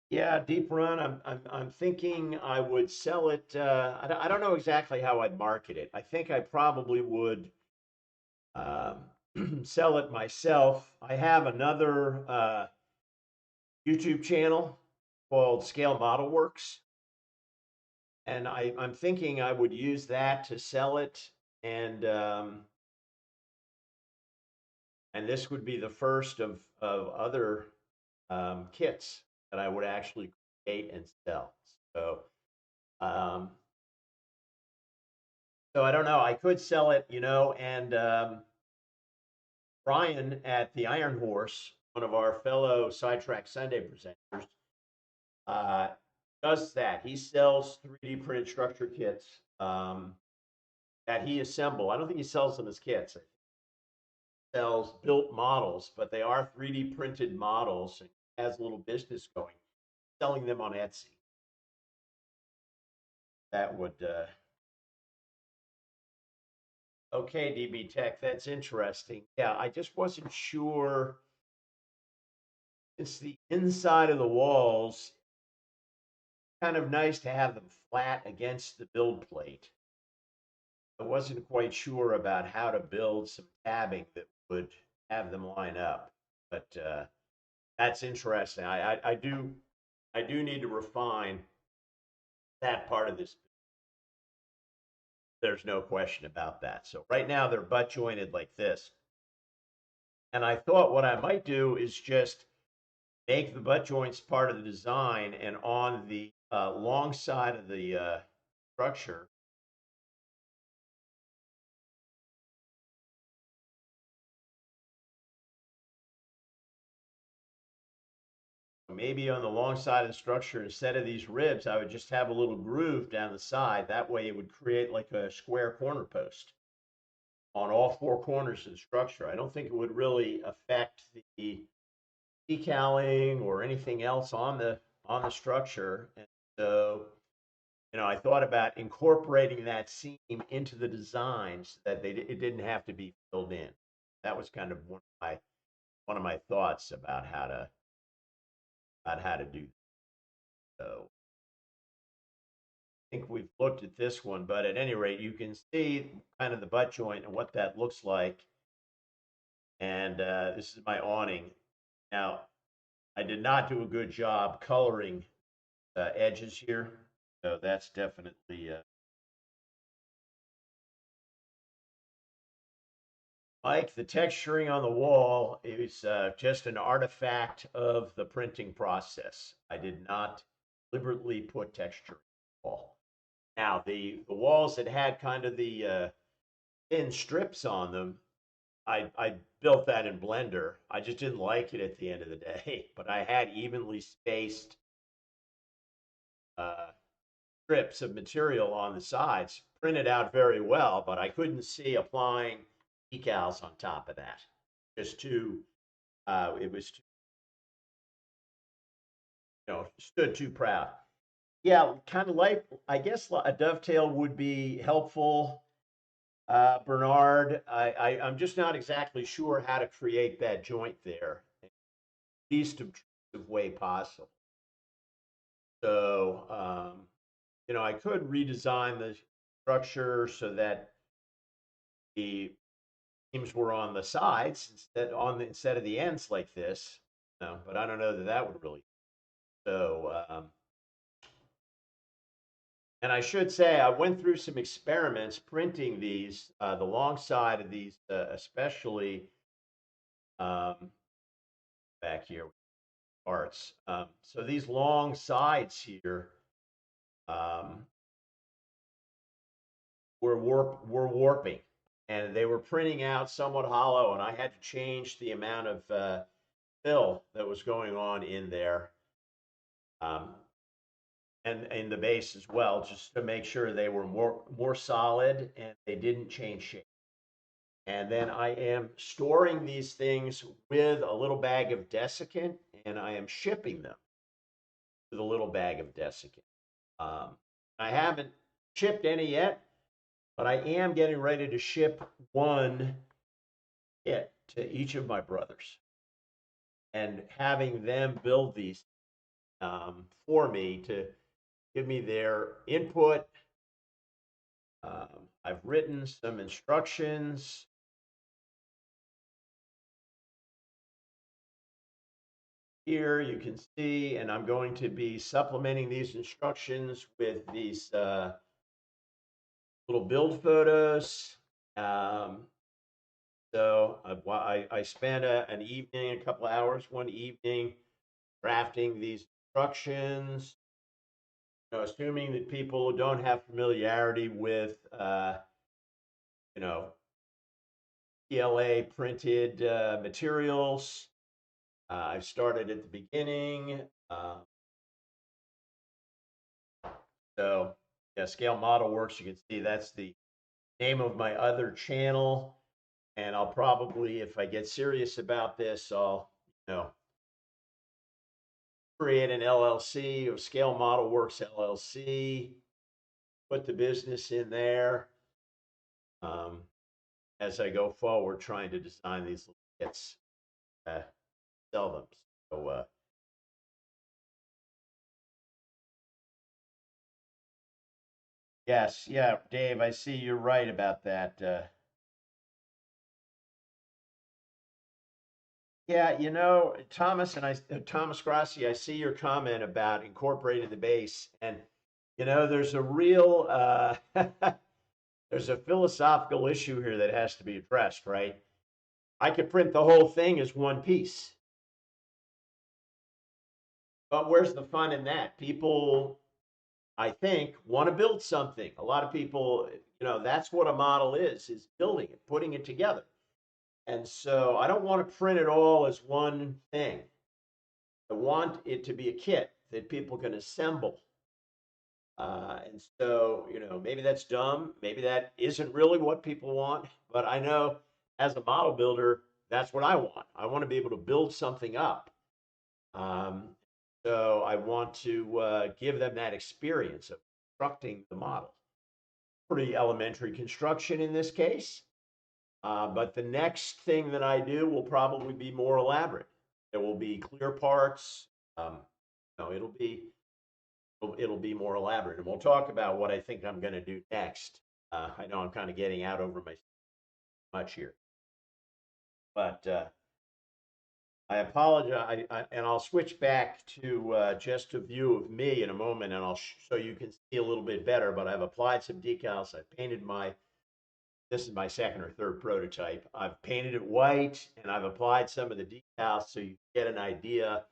Yeah, deep run. I'm thinking I would sell it. I don't know exactly how I'd market it. I think I probably would um, sell it myself. I have another YouTube channel called Scale Model Works, and I'm thinking I would use that to sell it, and and this would be the first of other kits that I would actually create and sell. So. Um, So I don't know. I could sell it, and Brian at the Iron Horse, one of our fellow Sidetrack Sunday presenters, uh, does that. He sells 3D printed structure kits that he assembles. I don't think he sells them as kits. He sells built models, but they are 3D printed models. And he has a little business going, selling them on Etsy. That would. Okay, DB Tech, that's interesting. Yeah, I just wasn't sure. It's the inside of the walls, kind of nice to have them flat against the build plate. I wasn't quite sure about how to build some tabbing that would have them line up, but that's interesting. I do need to refine that part of this. There's no question about that. So right now they're butt jointed like this, and I thought what I might do is just make the butt joints part of the design, and on the long side of the structure, maybe on the long side of the structure, instead of these ribs, I would just have a little groove down the side. That way it would create like a square corner post on all four corners of the structure. I don't think it would really affect the decaling or anything else on the structure. And so, I thought about incorporating that seam into the design so that it didn't have to be filled in. That was kind of one of my thoughts about how to do so. Think we've looked at this one, but at any rate, you can see kind of the butt joint and what that looks like. And this is my awning. Now, I did not do a good job coloring edges here, so that's definitely Mike. The texturing on the wall is just an artifact of the printing process. I did not deliberately put texture in the wall. Now, the walls that had kind of the thin strips on them, I built that in Blender. I just didn't like it at the end of the day. But I had evenly spaced uh, strips of material on the sides, printed out very well, but I couldn't see applying decals on top of that. Just too, it was, too, stood too proud. Yeah, kind of like, I guess a dovetail would be helpful. Bernard, I'm just not exactly sure how to create that joint there in the least obtrusive way possible. So, I could redesign the structure so that the beams were on the sides instead of the ends like this. No, but I don't know that that would really. So, and I should say I went through some experiments printing these, the long side of these, especially um, back here parts. So these long sides here um, were warping, and they were printing out somewhat hollow, and I had to change the amount of fill that was going on in there, um, and in the base as well, just to make sure they were more solid and they didn't change shape. And then I am storing these things with a little bag of desiccant, and I am shipping them with a little bag of desiccant. Um, I haven't shipped any yet, but I am getting ready to ship one kit to each of my brothers and having them build these for me to give me their input. I've written some instructions. Here you can see, and I'm going to be supplementing these instructions with these little build photos. So I spent an evening, a couple hours, one evening, drafting these instructions. Assuming that people don't have familiarity with, you know, PLA printed materials. I started at the beginning. So, yeah, Scale Model Works. You can see that's the name of my other channel. And I'll probably, if I get serious about this, I'll, create an LLC of Scale Model Works LLC, put the business in there um, as I go forward, trying to design these little kits, sell them. So, yes, yeah, Dave, I see you're right about that. Yeah, Thomas Thomas Grassi, I see your comment about incorporating the base, and there's a real there's a philosophical issue here that has to be addressed, right? I could print the whole thing as one piece, but where's the fun in that? People, I think, want to build something. A lot of people, that's what a model is building it, putting it together. And so I don't want to print it all as one thing. I want it to be a kit that people can assemble. And so, maybe that's dumb. Maybe that isn't really what people want. But I know as a model builder, that's what I want. I want to be able to build something up. Um, so I want to give them that experience of constructing the model. Pretty elementary construction in this case. But the next thing that I do will probably be more elaborate. There will be clear parts. No, it'll be more elaborate, and we'll talk about what I think I'm going to do next. I know I'm kind of getting out over my much here, but I apologize, and I'll switch back to just a view of me in a moment, and so you can see a little bit better. But I've applied some decals. I've painted this is my second or third prototype. I've painted it white, and I've applied some of the decals so you get an idea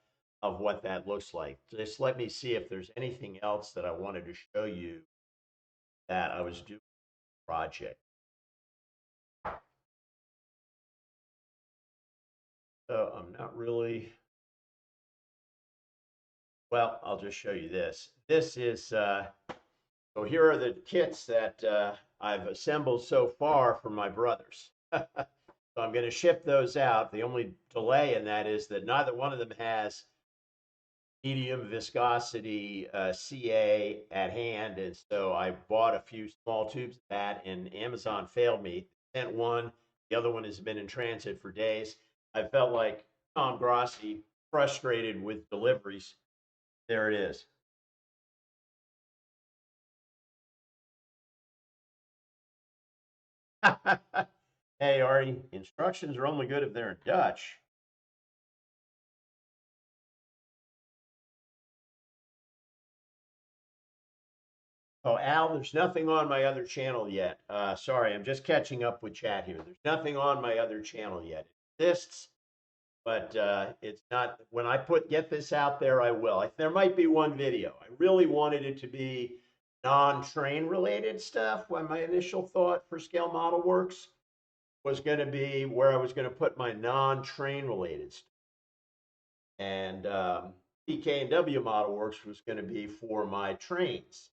of what that looks like. Just let me see if there's anything else that I wanted to show you that I was doing a project. So I'm not really, well, I'll just show you this. This is, so here are the kits that I've assembled so far for my brothers. So I'm going to ship those out. The only delay in that is that neither one of them has medium viscosity CA at hand. And so I bought a few small tubes of that, and Amazon failed me. Sent one, the other one has been in transit for days. I felt like Tom Grossi, frustrated with deliveries. There it is. Hey, Artie, instructions are only good if they're in Dutch. Oh, Al, there's nothing on my other channel yet. Sorry, I'm just catching up with chat here. There's nothing on my other channel yet. It exists, but it's not. When I get this out there, I will. There might be one video. I really wanted it to be non-train related stuff. When my initial thought for Scale Model Works was going to be where I was going to put my non-train related stuff, and PK and W Model Works was going to be for my trains.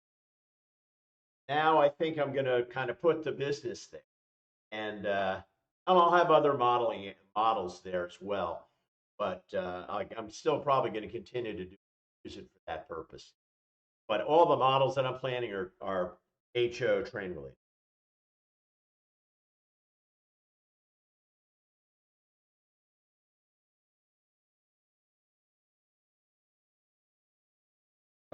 Now I think I'm going to kind of put the business thing, and I'll have other models there as well. But I'm still probably going to continue to use it for that purpose. But all the models that I'm planning are HO train related.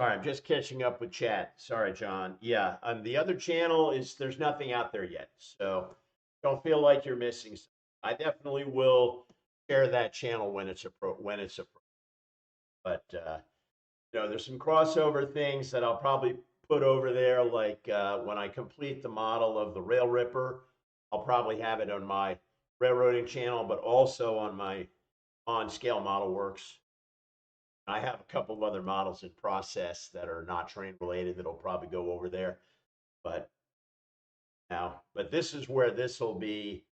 Sorry, I'm just catching up with chat. Sorry, John. Yeah, the other channel is there's nothing out there yet, so don't feel like you're missing something. I definitely will share that channel when it's appropriate. But there's some crossover things that I'll probably put over there. Like when I complete the model of the Rail Ripper, I'll probably have it on my railroading channel, but also on my on Scale Model Works. I have a couple of other models in process that are not train related that'll probably go over there. But but this is where this will be.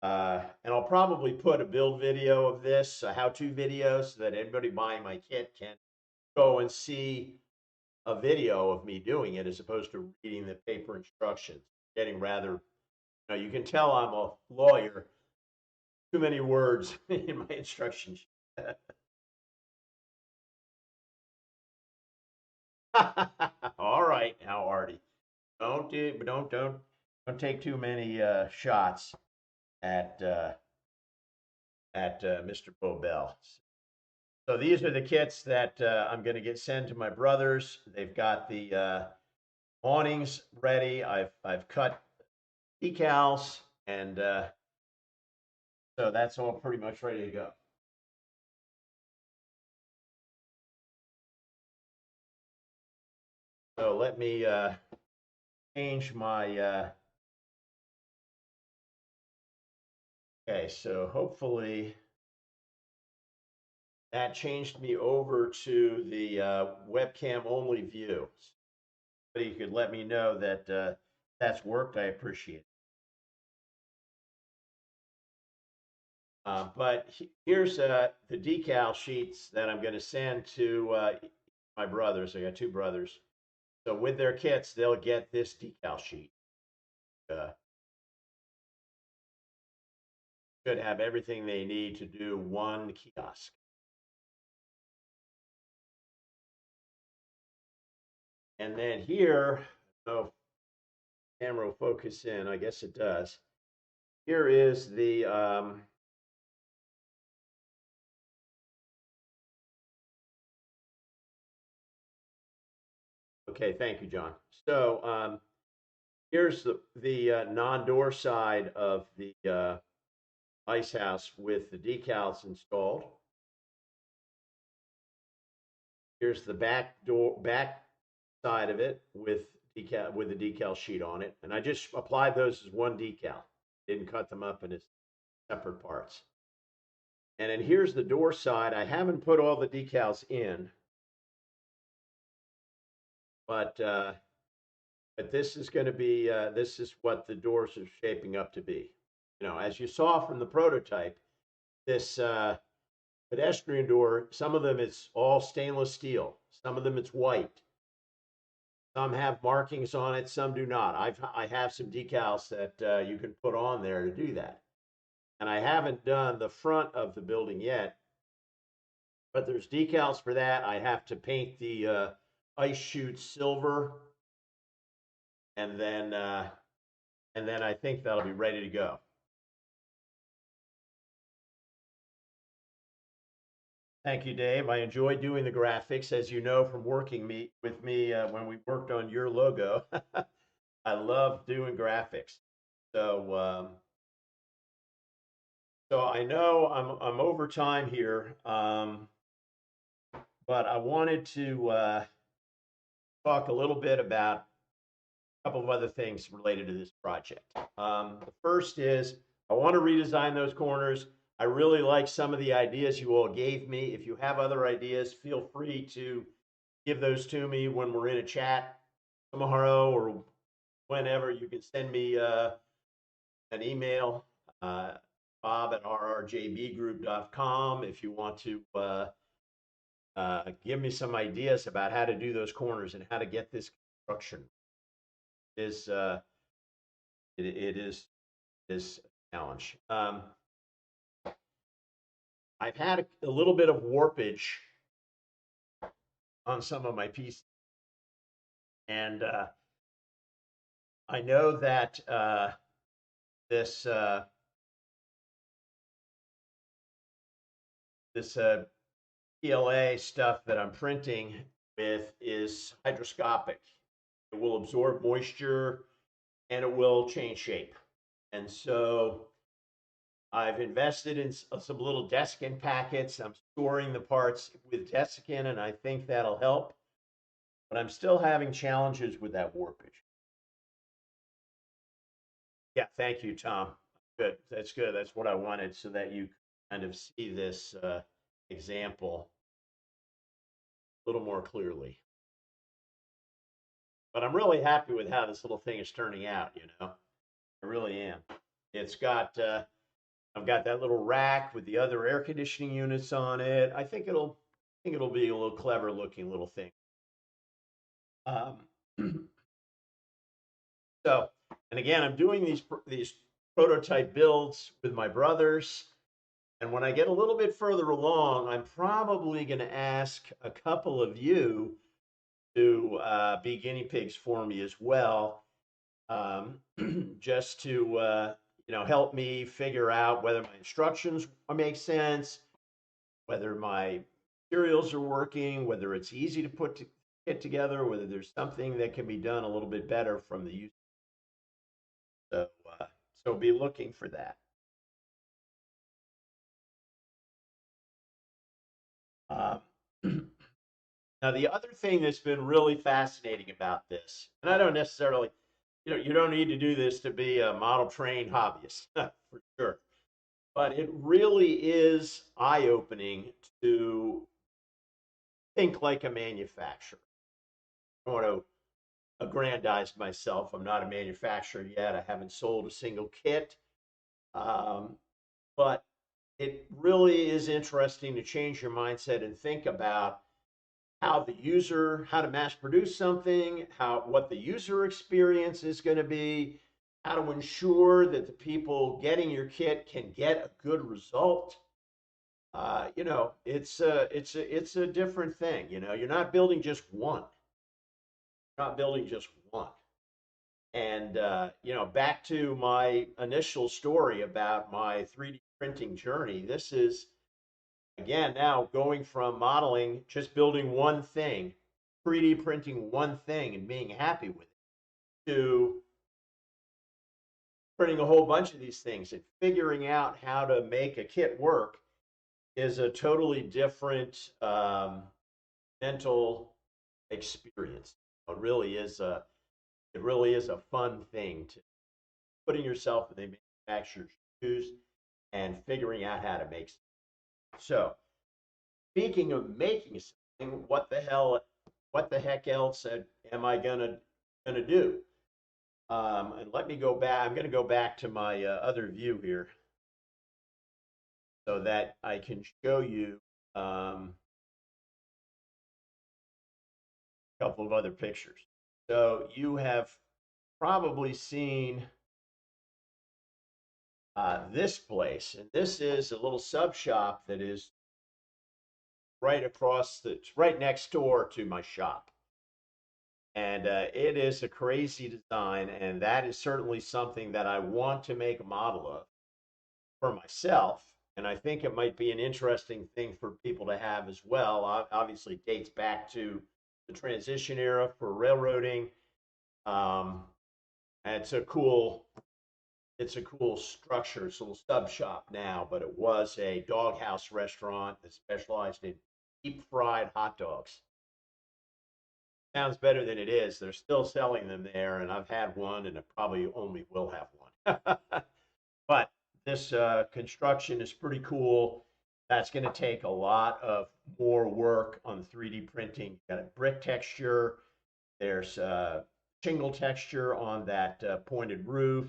And I'll probably put a build video of this, a how-to video, so that anybody buying my kit can go and see a video of me doing it as opposed to reading the paper instructions. Getting rather, you can tell I'm a lawyer. Too many words in my instructions. All right, now Artie, don't take too many shots at Mr. Bobel. So these are the kits that I'm going to get sent to my brothers. They've got the awnings ready. I've cut decals, and so that's all pretty much ready to go. So let me change my. Okay, so hopefully that changed me over to the webcam only view. But you could let me know that that's worked. I appreciate it. But here's the decal sheets that I'm going to send to my brothers. I got two brothers. So with their kits, they'll get this decal sheet. Uh, should have everything they need to do one kiosk. And then here, oh, camera will focus in. I guess it does. Here is the okay. Thank you, John. So here's the non-door side of the ice house with the decals installed. Here's the back side of it with the decal sheet on it, and I just applied those as one decal. Didn't cut them up into separate parts. And then here's the door side. I haven't put all the decals in, but this is going to be this is what the doors are shaping up to be. You know, as you saw from the prototype, this pedestrian door, some of them it's all stainless steel, some of them it's white, some have markings on it, some do not. I have some decals that you can put on there to do that, and I haven't done the front of the building yet, but there's decals for that. I have to paint the ice chute silver, and then I think that'll be ready to go. Thank you, Dave. I enjoy doing the graphics, as you know from working with me when we worked on your logo. I love doing graphics. So, so I know I'm over time here, but I wanted to talk a little bit about a couple of other things related to this project. The first is I want to redesign those corners. I really like some of the ideas you all gave me. If you have other ideas, feel free to give those to me when we're in a chat tomorrow or whenever. You can send me an email, bob at rrjbgroup.com, if you want to give me some ideas about how to do those corners and how to get this construction. Is it is a challenge. I've had a little bit of warpage on some of my pieces, and I know that this this PLA stuff that I'm printing with is hydroscopic. It will absorb moisture and it will change shape. And so I've invested in some little desiccant packets. I'm storing the parts with desiccant, and I think that'll help. But I'm still having challenges with that warpage. Yeah, thank you, Tom. Good. That's good. That's what I wanted so that you kind of see this example a little more clearly. But I'm really happy with how this little thing is turning out, you know. I really am. It's got I've got that little rack with the other air conditioning units on it. I think it'll be a little clever looking little thing. Um, so, and again, I'm doing these prototype builds with my brothers. And when I get a little bit further along, I'm probably going to ask a couple of you to be guinea pigs for me as well, just to help me figure out whether my instructions make sense, whether my materials are working, whether it's easy to put it together, whether there's something that can be done a little bit better from the user. So, so be looking for that. Um, now, the other thing that's been really fascinating about this, and I don't necessarily, you don't need to do this to be a model train hobbyist for sure, but it really is eye opening to think like a manufacturer. I don't want to aggrandize myself. I'm not a manufacturer yet. I haven't sold a single kit. But it really is interesting to change your mindset and think about how to mass produce something, what the user experience is going to be, how to ensure that the people getting your kit can get a good result. It's a different thing. You know, you're not building just one. You're not building just one. And back to my initial story about my 3D printing journey. This is again now going from modeling, just building one thing, 3D printing one thing and being happy with it, to printing a whole bunch of these things and figuring out how to make a kit work is a totally different mental experience. It really is a fun thing to putting yourself in the manufacturer's shoes and figuring out how to make So, speaking of making something, what the heck else am I gonna do? And let me go back. I'm gonna go back to my other view here so that I can show you a couple of other pictures. So you have probably seen this place, and this is a little sub shop that is it's right next door to my shop. And it is a crazy design, and that is certainly something that I want to make a model of for myself. And I think it might be an interesting thing for people to have as well. Obviously, dates back to the transition era for railroading. Um, and it's a cool structure. It's a little sub shop now, but it was a doghouse restaurant that specialized in deep fried hot dogs. Sounds better than it is. They're still selling them there, and I've had one, and I probably only will have one. But this construction is pretty cool. That's going to take a lot of more work on the 3D printing. You got a brick texture. There's shingle texture on that pointed roof.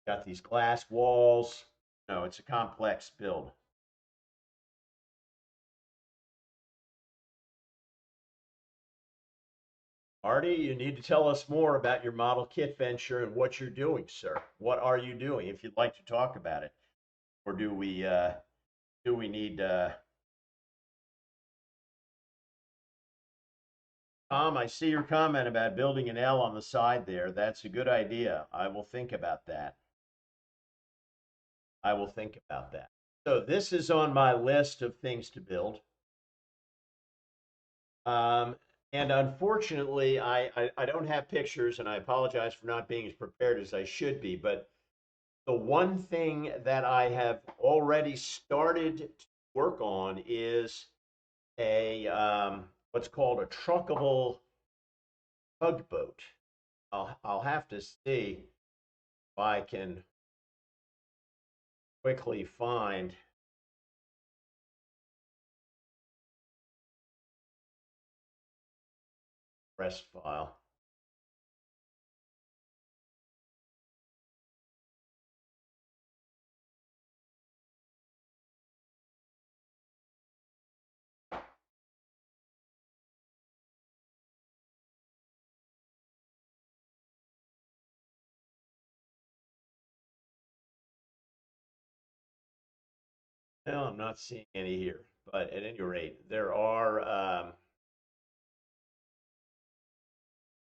Got these glass walls. No, it's a complex build. Artie, you need to tell us more about your model kit venture and what you're doing, sir. What are you doing, if you'd like to talk about it? Or do we need Tom, I see your comment about building an L on the side there. That's a good idea. I will think about that. I will think about that. So this is on my list of things to build. Um, and unfortunately, I don't have pictures, and I apologize for not being as prepared as I should be. But the one thing that I have already started to work on is a what's called a truckable tugboat. I'll have to see if I can quickly find rest file. No, I'm not seeing any here, but at any rate, there are.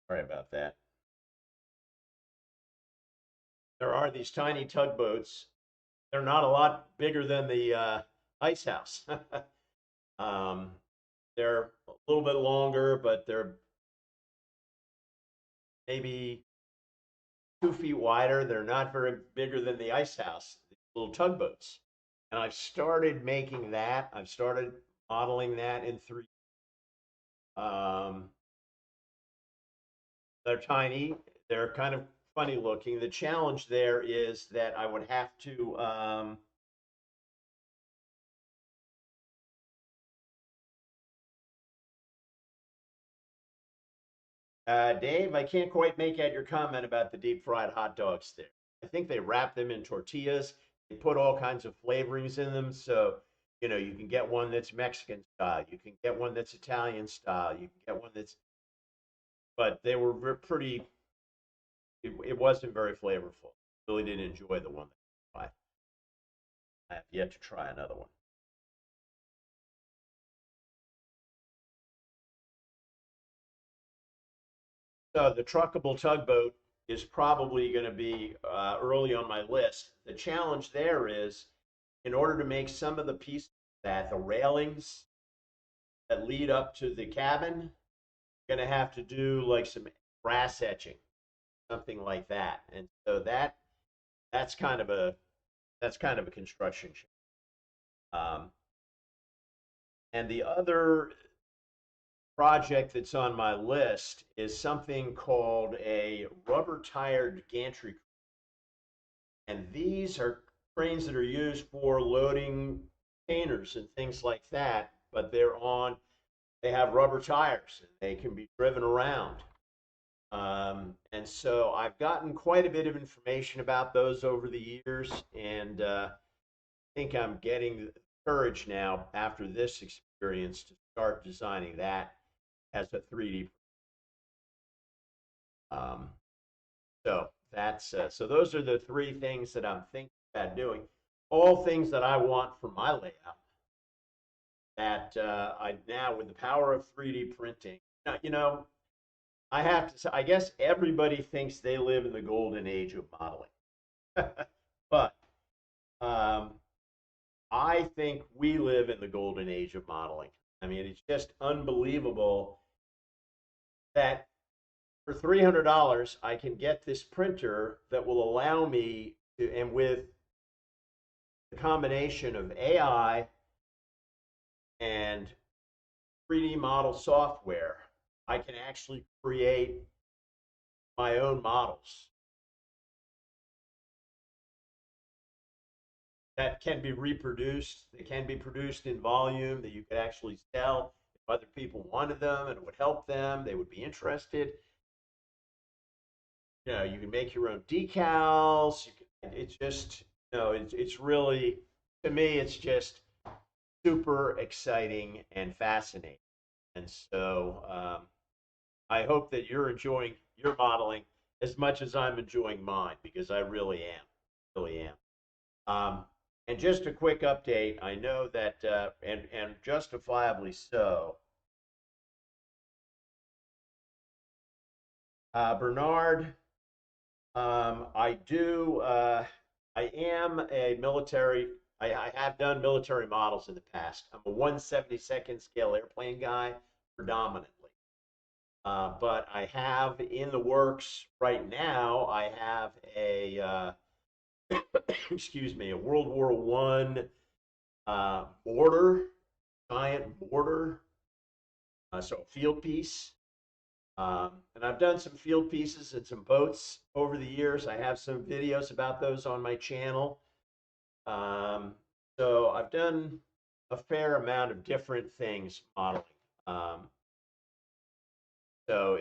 Sorry about that. There are these tiny tugboats. They're not a lot bigger than the ice house. um, they're a little bit longer, but they're maybe 2 feet wider. They're not very bigger than the ice house. These little tugboats, and I've started making that. I've started modeling that in 3. Um, they're tiny. They're kind of funny looking. The challenge there is that I would have to Dave, I can't quite make out your comment about the deep fried hot dogs there. I think they wrap them in tortillas. They put all kinds of flavorings in them. So, you can get one that's Mexican style. You can get one that's Italian style. You can get one that's, but they were pretty, it wasn't very flavorful. Really didn't enjoy the one that I tried. I have yet to try another one. So the truckable tugboat is probably going to be early on my list. The challenge there is, in order to make some of the pieces that the railings that lead up to the cabin, going to have to do like some brass etching, something like that. And so that's kind of a that's kind of a construction. Um, and the other project that's on my list is something called a rubber tired gantry. And these are cranes that are used for loading containers and things like that, but they have rubber tires and they can be driven around. And so I've gotten quite a bit of information about those over the years, and think I'm getting the courage now after this experience to start designing that as a 3D. Um, so so those are the three things that I'm thinking about doing. All things that I want for my layout. That I now with the power of 3D printing. Now, I have to say, I guess everybody thinks they live in the golden age of modeling, but um, I think we live in the golden age of modeling. I mean, it's just unbelievable that for $300 I can get this printer that will allow me to, and with the combination of AI and 3D model software, I can actually create my own models that can be reproduced. They can be produced in volume that you could actually sell if other people wanted them and it would help them. They would be interested. You can make your own decals. It's just, it's really, to me, it's just super exciting and fascinating. And so I hope that you're enjoying your modeling as much as I'm enjoying mine because I really am, really am. And just a quick update. I know that, and justifiably so. Bernard, I do. I am a military. I have done military models in the past. I'm a 1/72nd scale airplane guy predominantly. But I have in the works right now. I have excuse me, a World War One mortar, giant mortar, so a field piece. And I've done some field pieces and some boats over the years. I have some videos about those on my channel. Um, so I've done a fair amount of different things modeling. Um, so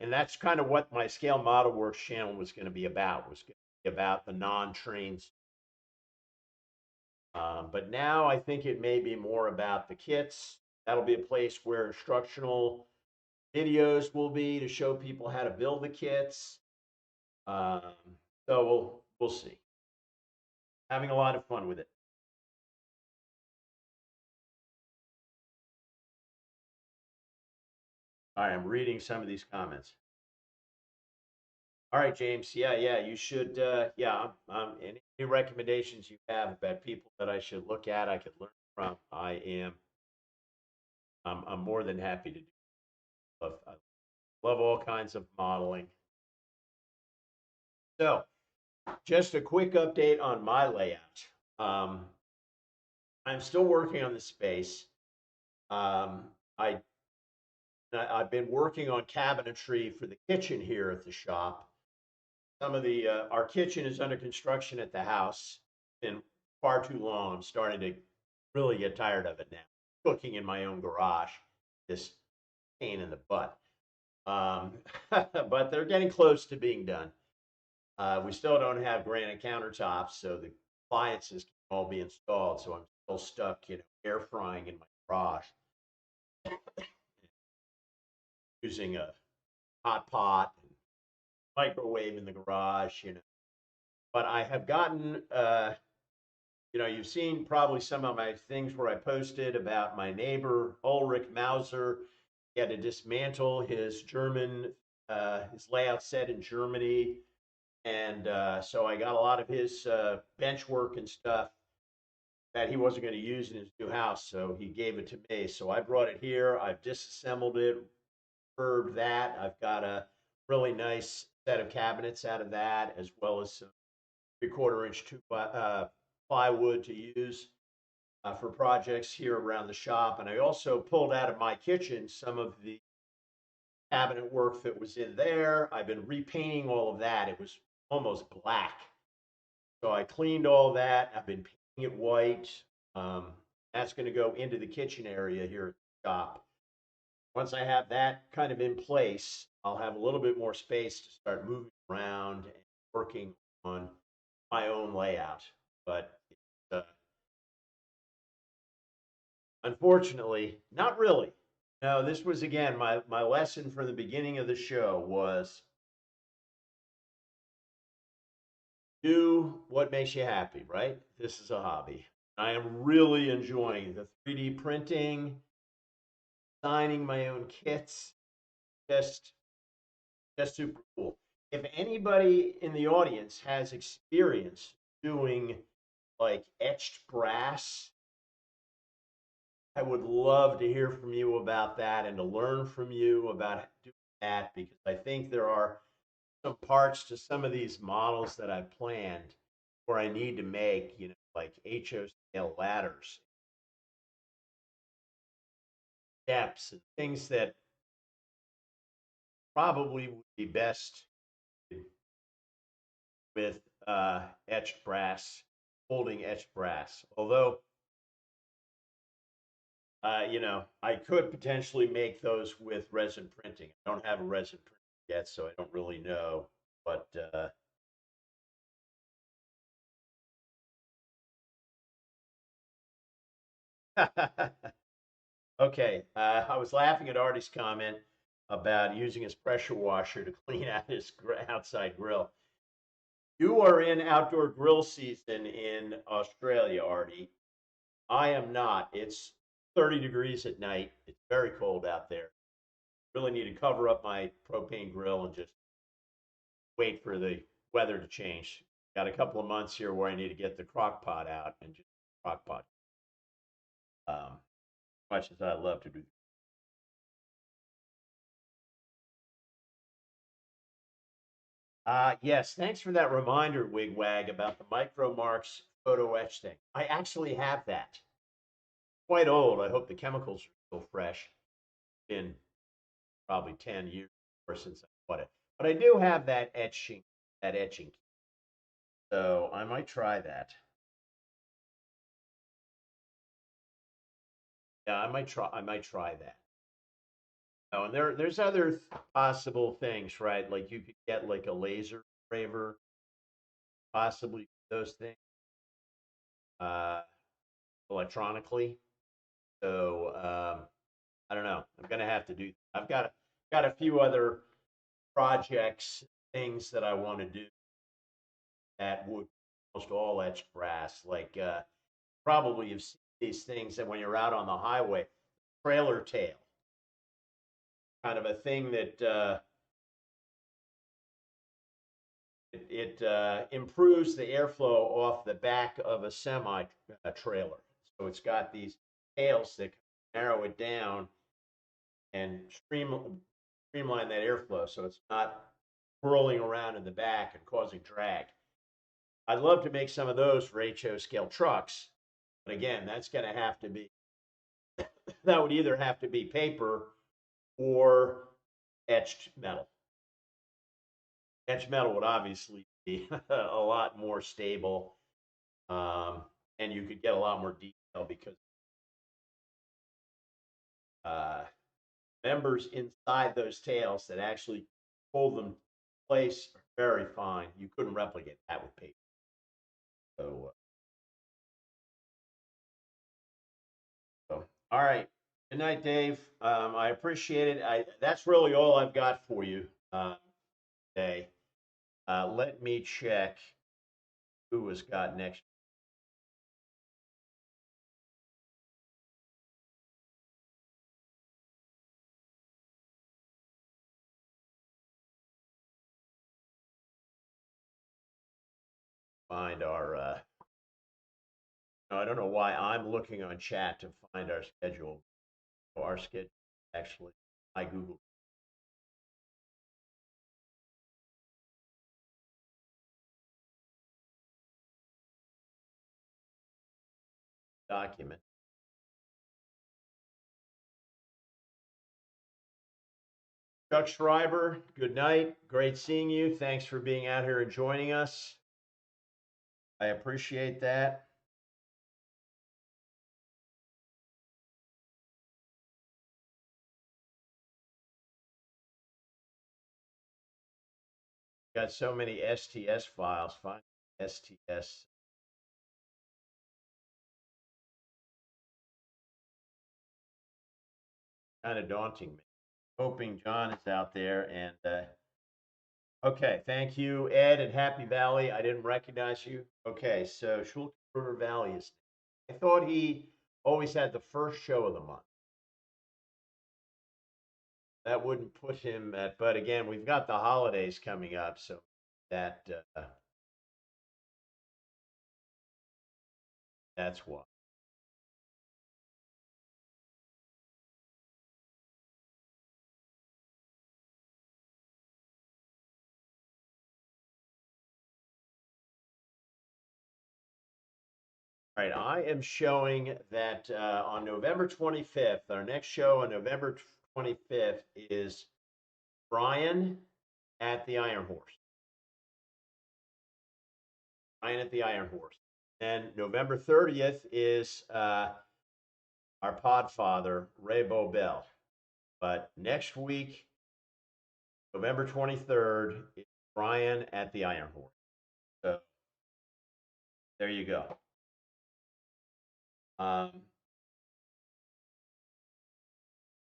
and that's kind of what my Scale Model Works channel was going to be about, was going to be about the non-trains. But now I think it may be more about the kits. That'll be a place where instructional videos will be to show people how to build the kits. Um, so we'll see. Having a lot of fun with it. All right, I'm reading some of these comments. All right, James. Yeah. You should. Yeah. Any recommendations you have about people that I should look at, I could learn from. I'm more than happy to do. I love all kinds of modeling. So, just a quick update on my layout. Um, I'm still working on the space. Um, I I've been working on cabinetry for the kitchen here at the shop. Some of the our kitchen is under construction at the house. It's been far too long. I'm starting to really get tired of it now. Cooking in my own garage, this pain in the butt. Um, but they're getting close to being done. We still don't have granite countertops, so the appliances can all be installed. So I'm still stuck, air frying in my garage, using a hot pot and microwave in the garage. But I have gotten, you've seen probably some of my things where I posted about my neighbor Ulrich Mauser. He had to dismantle his his layout set in Germany. And so I got a lot of his bench work and stuff that he wasn't going to use in his new house. So he gave it to me. So I brought it here. I've disassembled it, refurbed that. I've got a really nice set of cabinets out of that, as well as some 3/4 inch plywood to use for projects here around the shop. And I also pulled out of my kitchen some of the cabinet work that was in there. I've been repainting all of that. It was almost black. So I cleaned all that. I've been painting it white. That's going to go into the kitchen area here at the shop. Once I have that kind of in place, I'll have a little bit more space to start moving around and working on my own layout. But unfortunately, not really. No, this was again my lesson from the beginning of the show was do what makes you happy, right? This is a hobby. I am really enjoying the 3D printing, designing my own kits. Just just super cool. If anybody in the audience has experience doing like etched brass, I would love to hear from you about that and to learn from you about doing that because I think there are some parts to some of these models that I've planned where I need to make, like HO scale ladders, steps, and things that probably would be best with etched brass, holding etched brass. Although, I could potentially make those with resin printing. I don't have a resin printer yet, so I don't really know. But okay, I was laughing at Artie's comment about using his pressure washer to clean out his outside grill. You are in outdoor grill season in Australia, Artie. I am not. It's 30 degrees at night. It's very cold out there. Really need to cover up my propane grill and just wait for the weather to change. Got a couple of months here where I need to get the crock pot out and just crock pot. Um, much as I love to do. Yes, thanks for that reminder, Wigwag, about the Micro Marks photo etch thing. I actually have that. Quite old. I hope the chemicals are still fresh. Been probably 10 years or since I bought it. But I do have that etching. So I might try that. Yeah, I might try that. Oh, and there's other possible things, right? Like you could get like a laser engraver, possibly those things uh, electronically. So I don't know. I'm gonna have to do. I've got a few other projects, things that I want to do that would almost all etched brass. Like probably you've seen these things that when you're out on the highway, trailer tail, kind of a thing that it improves the airflow off the back of a semi trailer. So it's got these tails that narrow it down and streamline that airflow so it's not whirling around in the back and causing drag. I'd love to make some of those for HO scale trucks, but again, that's going to have to be that would either have to be paper or etched metal. Etched metal would obviously be a lot more stable, um, and you could get a lot more detail because uh, members inside those tails that actually hold them in place are very fine. You couldn't replicate that with paper. So, all right. Good night, Dave. I appreciate it. That's really all I've got for you today. Let me check who has got next. Find our. No, I don't know why I'm looking on chat to find our schedule. Our schedule actually, my Google document. Chuck Schreiber, good night. Great seeing you. Thanks for being out here and joining us. I appreciate that. Got so many STS files. Find STS. Kind of daunting me. Hoping John is out there. And okay, thank you, Ed at Happy Valley. I didn't recognize you. Okay, so Schultz River Valley is. I thought he always had the first show of the month. That wouldn't put him at. But again, we've got the holidays coming up, so that that's why. All right, I am showing that on November 25th, our next show on November 25th is Brian at the Iron Horse. Brian at the Iron Horse. And November 30th is our podfather, Ray Bobel. But next week, November 23rd, is Brian at the Iron Horse. So there you go.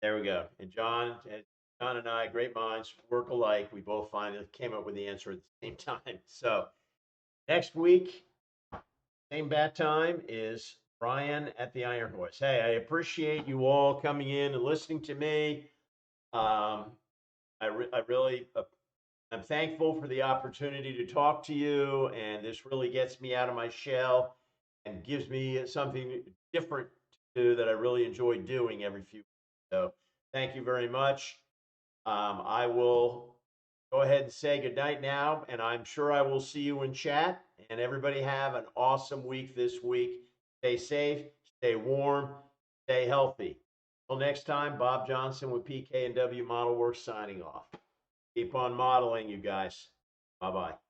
There we go. And John and I, great minds work alike. We both finally came up with the answer at the same time. So next week, same bat time is Brian at the Iron Horse. Hey, I appreciate you all coming in and listening to me. I really, I'm thankful for the opportunity to talk to you, and this really gets me out of my shell and gives me something different to do that I really enjoy doing every few weeks. So thank you very much. I will go ahead and say goodnight now, and I'm sure I will see you in chat. And everybody have an awesome week this week. Stay safe, stay warm, stay healthy. Till next time, Bob Johnson with PK and W Model Works signing off. Keep on modeling, you guys. Bye bye.